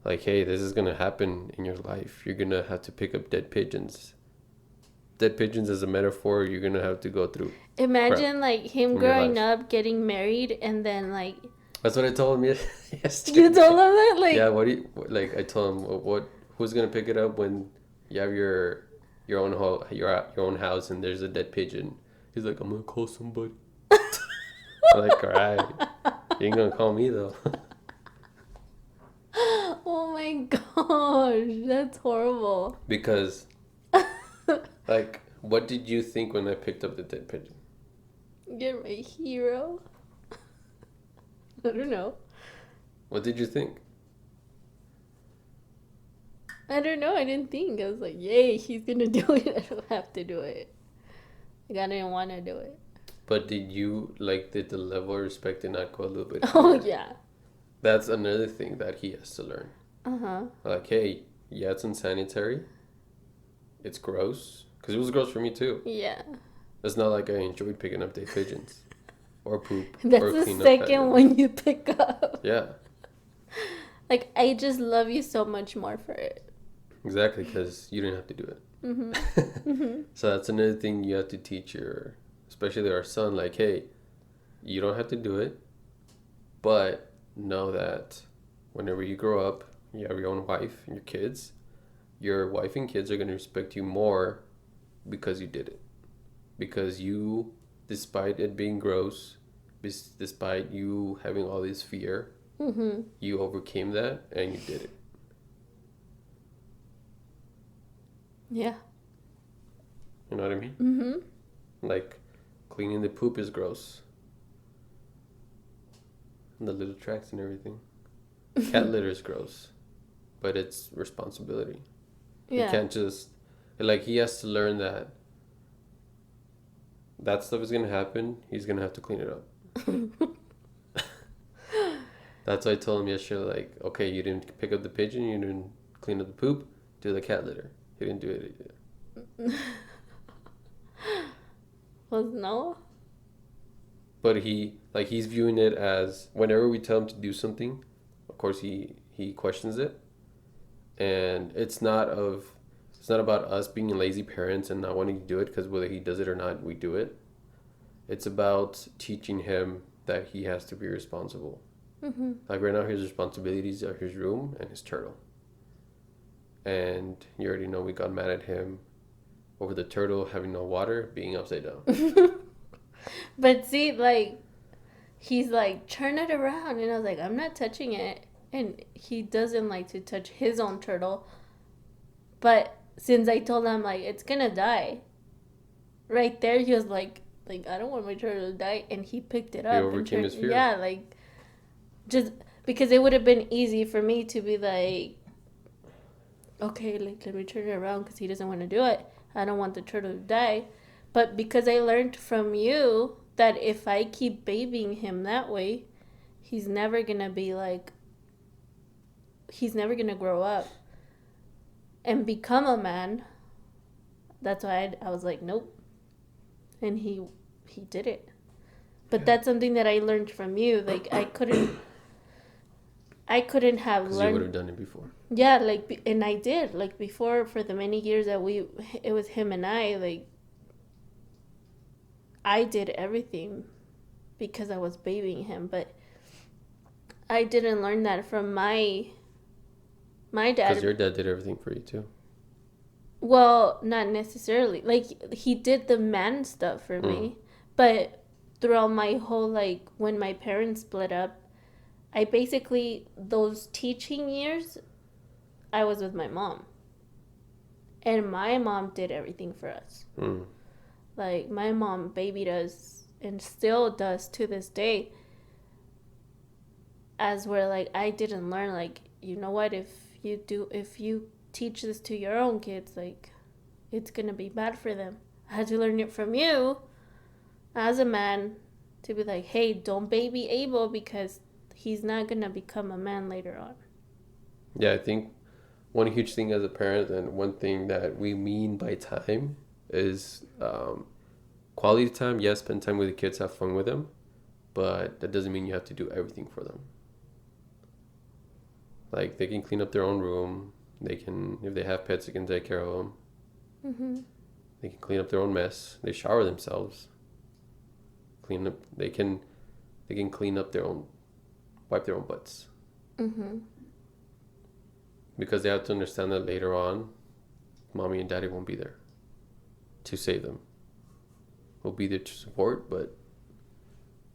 Speaker 2: like, hey, this is gonna happen in your life. You're gonna have to pick up dead pigeons. Dead pigeons as a metaphor. You're gonna have to go through.
Speaker 1: Imagine, like, him
Speaker 2: in your
Speaker 1: growing
Speaker 2: life.
Speaker 1: up, getting married, and then, like,
Speaker 2: That's what I told him yesterday.
Speaker 1: you told him that, like,
Speaker 2: Yeah. What do you like? I told him what. Who's gonna pick it up when you have your own your own house and there's a dead pigeon? He's like, I'm gonna call somebody. I'm like, all right, you ain't gonna call me though.
Speaker 1: oh my gosh, that's horrible.
Speaker 2: Because, like, what did you think when I picked up the dead pigeon?
Speaker 1: You're my hero. I don't know.
Speaker 2: What did you think?
Speaker 1: I don't know. I didn't think. I was like, yay, he's gonna do it. I don't have to do it. Like, I didn't want to do it.
Speaker 2: But did the level of respect did not go a little bit
Speaker 1: Oh,
Speaker 2: higher?
Speaker 1: yeah.
Speaker 2: That's another thing that he has to learn.
Speaker 1: Uh-huh.
Speaker 2: Like, hey, yeah, it's unsanitary. It's gross. Because it was gross for me, too.
Speaker 1: Yeah.
Speaker 2: It's not like I enjoyed picking up dead pigeons. Or poop.
Speaker 1: That's
Speaker 2: or
Speaker 1: the
Speaker 2: clean up
Speaker 1: second one you pick up.
Speaker 2: Yeah.
Speaker 1: Like, I just love you so much more for it.
Speaker 2: Exactly, because you didn't have to do it. So that's another thing you have to teach especially our son, like, hey, you don't have to do it, but know that whenever you grow up, you have your own wife and your wife and kids are going to respect you more because you did it. Because you, despite it being gross, despite you having all this fear, you overcame that and you did it.
Speaker 1: Yeah.
Speaker 2: You know what I mean? Like, cleaning the poop is gross. And the little tracks and everything. Cat litter is gross. But it's responsibility.
Speaker 1: Yeah.
Speaker 2: You can't just... Like, he has to learn that stuff is going to happen. He's going to have to clean it up. That's why I told him yesterday, like, okay, you didn't pick up the pigeon, you didn't clean up the poop, do the cat litter. He didn't do it either.
Speaker 1: Was no?
Speaker 2: But he's viewing it as, whenever we tell him to do something, of course he questions it. And it's not about us being lazy parents and not wanting to do it, because whether he does it or not, we do it. It's about teaching him that he has to be responsible. Like, right now, his responsibilities are his room and his turtle. And you already know we got mad at him over the turtle having no water, being upside down.
Speaker 1: But see, like, he's like, turn it around. And I was like, I'm not touching it. And he doesn't like to touch his own turtle. But since I told him, like, it's gonna die, right there, he was like, I don't want my turtle to die. And he picked it up.
Speaker 2: He overcame his fear.
Speaker 1: Yeah, like, just because it would have been easy for me to be like, okay, like, let me turn it around because he doesn't want to do it. I don't want the turtle to die. But because I learned from you that if I keep babying him that way, he's never going to be like, he's never going to grow up and become a man. That's why I was like, nope. and he did it. But that's something that I learned from you. Like I couldn't have
Speaker 2: Because you would
Speaker 1: learned.
Speaker 2: have done it before.
Speaker 1: Yeah, like, and I did, like, before, for the many years that it was him and I, like, I did everything because I was babying him, but I didn't learn that from my dad.
Speaker 2: Because your dad did everything for you too.
Speaker 1: Well, not necessarily. Like, he did the man stuff for me, but throughout my whole, like, when my parents split up, I basically, those teaching years, I was with my mom. And my mom did everything for us. Like, my mom babied us and still does to this day. As where, like, I didn't learn, like, you know what, if you teach this to your own kids, like, it's gonna be bad for them. I had to learn it from you as a man to be like, hey, don't baby Abel because he's not gonna become a man later on.
Speaker 2: Yeah, I think one huge thing as a parent, and one thing that we mean by time, is quality time. Yes, spend time with the kids, have fun with them, but that doesn't mean you have to do everything for them. Like, they can clean up their own room. They can, if they have pets, they can take care of them. They can clean up their own mess. They shower themselves. Clean up. They can clean up their own, wipe their own butts. Because they have to understand that later on, mommy and daddy won't be there to save them. We'll be there to support, but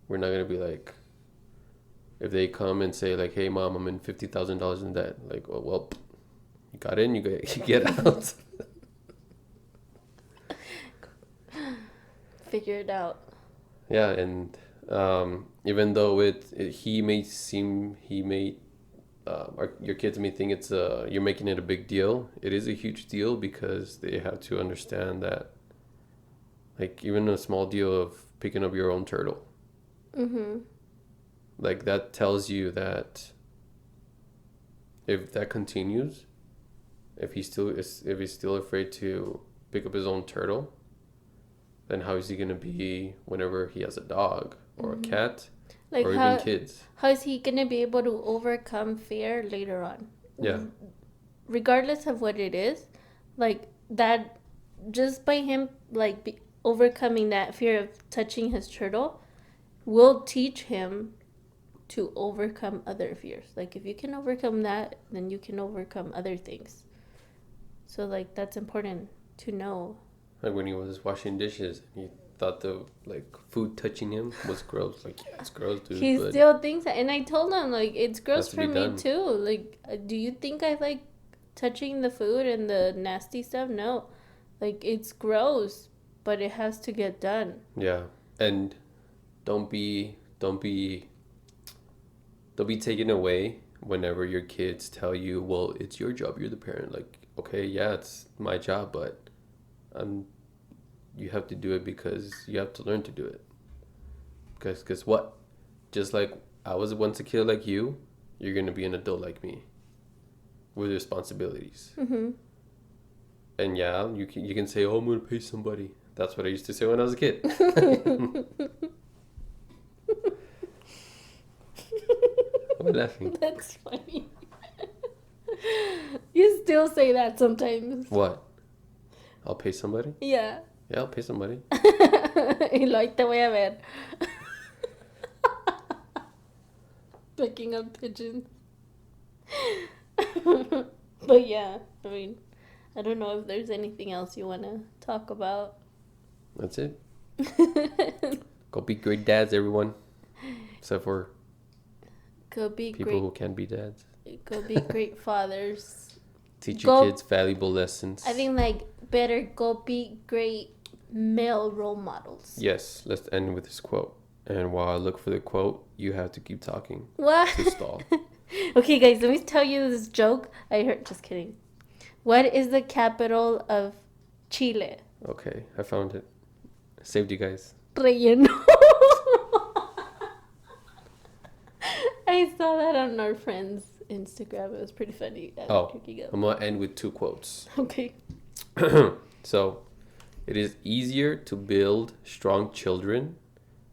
Speaker 2: we're not gonna be like, if they come and say like, hey mom, I'm in $50,000 in debt, like, well, you got in, you get out.
Speaker 1: Figure it out.
Speaker 2: Yeah, and even though your kids may think it's you're making it a big deal. It is a huge deal because they have to understand that, like, even a small deal of picking up your own turtle, like, that tells you that if that continues, if he's still afraid to pick up his own turtle, then how is he gonna be whenever he has a dog or a cat,
Speaker 1: Like,
Speaker 2: or even kids?
Speaker 1: how is he gonna be able to overcome fear later on?
Speaker 2: Yeah.
Speaker 1: Regardless of what it is, like, that, just by him, like, overcoming that fear of touching his turtle will teach him to overcome other fears. Like, if you can overcome that, then you can overcome other things. So, like, that's important to know.
Speaker 2: Like, when he was washing dishes, he thought the, like, food touching him was gross. Like, yeah, it's gross, dude.
Speaker 1: He
Speaker 2: but
Speaker 1: still thinks that, and I told him, like, it's gross
Speaker 2: has to
Speaker 1: for
Speaker 2: be
Speaker 1: me
Speaker 2: done.
Speaker 1: too. Like, do you think I like touching the food and the nasty stuff? No, like, it's gross, but it has to get done.
Speaker 2: Yeah, and don't be taken away whenever your kids tell you, well, it's your job, you're the parent. Like, okay, yeah, it's my job, but you have to do it because you have to learn to do it. Because guess what? Just like I was once a kid like you, you're gonna be an adult like me, with responsibilities. And yeah, you can say, oh, I'm gonna pay somebody. That's what I used to say when I was a kid. Why laughing?
Speaker 1: That's funny. You still say that sometimes.
Speaker 2: What? I'll pay somebody?
Speaker 1: Yeah.
Speaker 2: Yeah, I'll pay somebody.
Speaker 1: Y lo te voy a ver. Picking up pigeons. But yeah, I mean, I don't know if there's anything else you want to talk about.
Speaker 2: That's it. Go be great dads, everyone. Except for
Speaker 1: Go be
Speaker 2: people who can be dads.
Speaker 1: Go be great fathers.
Speaker 2: Teach your kids valuable lessons.
Speaker 1: I think, like, better go be great male role models.
Speaker 2: Yes, let's end with this quote. And while I look for the quote, you have to keep talking.
Speaker 1: What?
Speaker 2: To stall.
Speaker 1: Okay, guys, let me tell you this joke. I heard. Just kidding. What is the capital of Chile?
Speaker 2: Okay, I found it. Saved you guys.
Speaker 1: Relleno. I saw that on our friend's Instagram. It was pretty funny.
Speaker 2: I'm going to end with two quotes.
Speaker 1: Okay.
Speaker 2: So, It is easier to build strong children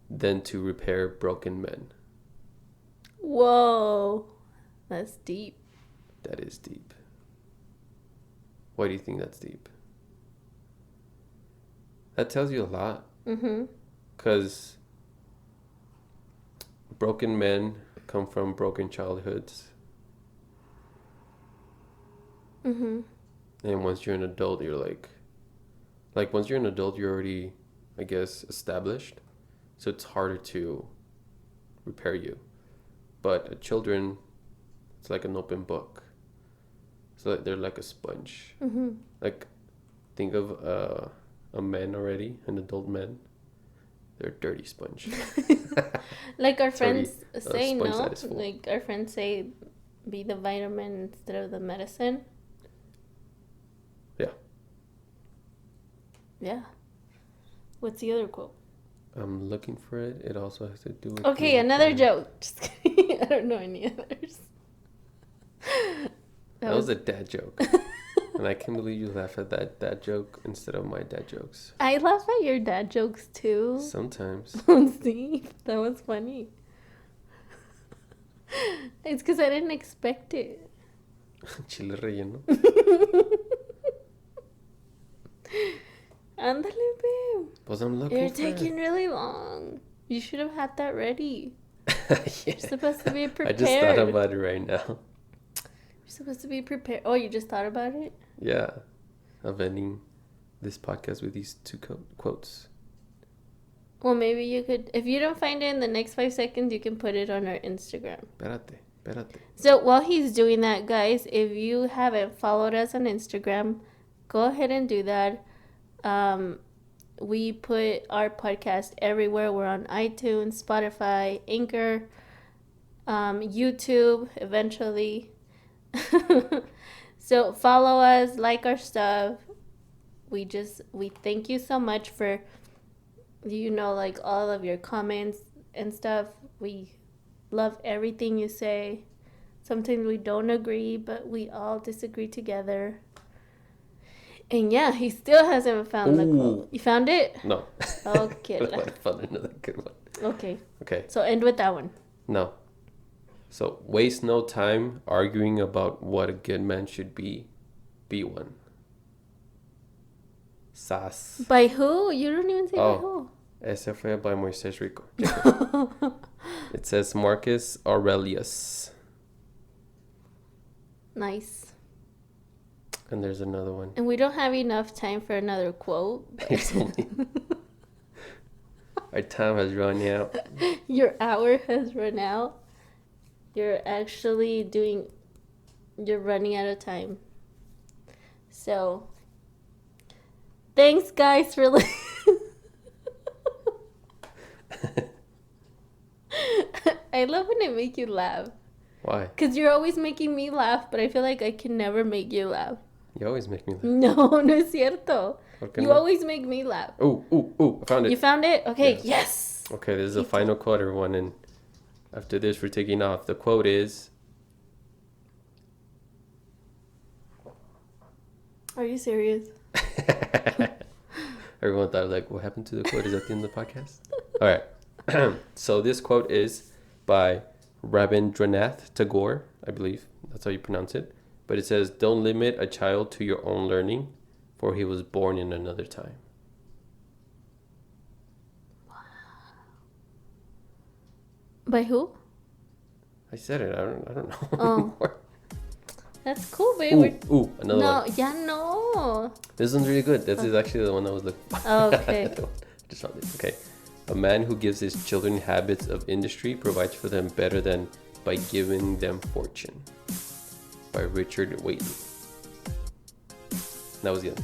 Speaker 2: than to repair broken men.
Speaker 1: Whoa. That's deep.
Speaker 2: That is deep. Why do you think that's deep? That tells you a lot.
Speaker 1: Mm-hmm.
Speaker 2: Because broken men come from broken childhoods.
Speaker 1: Mm-hmm.
Speaker 2: And once you're an adult, you're like once you're an adult, you're already, I guess, established. So it's harder to repair you. But children, it's like an open book. So they're like a sponge.
Speaker 1: Mm-hmm.
Speaker 2: Like, think of a man already, an adult man. They're a dirty sponge.
Speaker 1: Like our
Speaker 2: It's already
Speaker 1: friends
Speaker 2: a
Speaker 1: say,
Speaker 2: sponge
Speaker 1: no?
Speaker 2: that is full.
Speaker 1: Like our friends say, be the vitamin instead of the medicine.
Speaker 2: Yeah.
Speaker 1: Yeah. What's the other quote?
Speaker 2: I'm looking for it. It also has to do with...
Speaker 1: Okay, another joke. Just kidding. I don't know any others.
Speaker 2: That was a dad joke. And I can't believe you laugh at that dad joke instead of my dad jokes.
Speaker 1: I laugh at your dad jokes too.
Speaker 2: Sometimes.
Speaker 1: See, that was funny. It's because I didn't expect it.
Speaker 2: Chile relleno.
Speaker 1: Ándale, babe.
Speaker 2: Pues I'm looking
Speaker 1: You're
Speaker 2: for
Speaker 1: taking
Speaker 2: it.
Speaker 1: really long. You should have had that ready.
Speaker 2: Yeah.
Speaker 1: You're supposed to be
Speaker 2: I
Speaker 1: prepared.
Speaker 2: just thought about it right now.
Speaker 1: You're supposed to be prepared. Oh, you just thought about it?
Speaker 2: Yeah. Of ending this podcast with these two quotes.
Speaker 1: Well, maybe you could, if you don't find it in the next 5 seconds, you can put it on our Instagram.
Speaker 2: Espérate.
Speaker 1: So while he's doing that, guys, if you haven't followed us on Instagram, go ahead and do that. We put our podcast everywhere. We're on iTunes, Spotify, Anchor, YouTube, eventually. So follow us, like our stuff. We thank you so much for, like all of your comments and stuff. We love everything you say. Sometimes we don't agree, but we all disagree together. And yeah, he still hasn't found the quote. You found it?
Speaker 2: No.
Speaker 1: Okay.
Speaker 2: I would have found another good one. Okay.
Speaker 1: So end with that one.
Speaker 2: No. So waste no time arguing about what a good man should be. Be one. Sas.
Speaker 1: By who? You don't even say by who.
Speaker 2: Ese fue by Moisés Rico. It says Marcus Aurelius.
Speaker 1: Nice.
Speaker 2: And there's another one.
Speaker 1: And we don't have enough time for another quote.
Speaker 2: It's only... Our time has run out.
Speaker 1: Your hour has run out. You're running out of time. So, thanks guys for listening. I love when I make you laugh.
Speaker 2: Why?
Speaker 1: Because you're always making me laugh, but I feel like I can never make you laugh.
Speaker 2: You always make me laugh.
Speaker 1: No es cierto. You
Speaker 2: no?
Speaker 1: always make me laugh.
Speaker 2: I found it.
Speaker 1: You found it? Okay,
Speaker 2: yes. Okay, this is the final quote, everyone, and after this, we're taking off. The quote is...
Speaker 1: Are you serious?
Speaker 2: Everyone thought, like, what happened to the quote? Is that the end of the podcast? All right. So this quote is by Rabindranath Tagore, I believe. That's how you pronounce it. But it says, don't limit a child to your own learning, for he was born in another time.
Speaker 1: Wow. By who?
Speaker 2: I said it. I don't know anymore.
Speaker 1: That's cool, babe.
Speaker 2: Another one.
Speaker 1: No.
Speaker 2: This one's really good. This is actually the one that was looking for.
Speaker 1: Okay.
Speaker 2: Just found it. Okay. A man who gives his children habits of industry provides for them better than by giving them fortune. By Richard Whately. That was the end.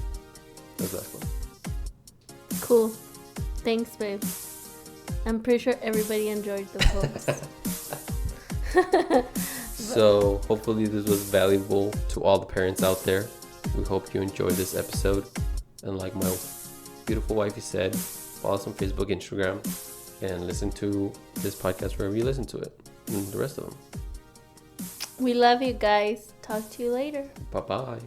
Speaker 2: That was the last one.
Speaker 1: Cool. Thanks, babe. I'm pretty sure everybody enjoyed the quotes.
Speaker 2: So hopefully this was valuable to all the parents out there. We hope you enjoyed this episode. And like my beautiful wifey said, follow us on Facebook, Instagram, and listen to this podcast wherever you listen to it. And the rest of them.
Speaker 1: We love you guys. Talk to you later.
Speaker 2: Bye-bye.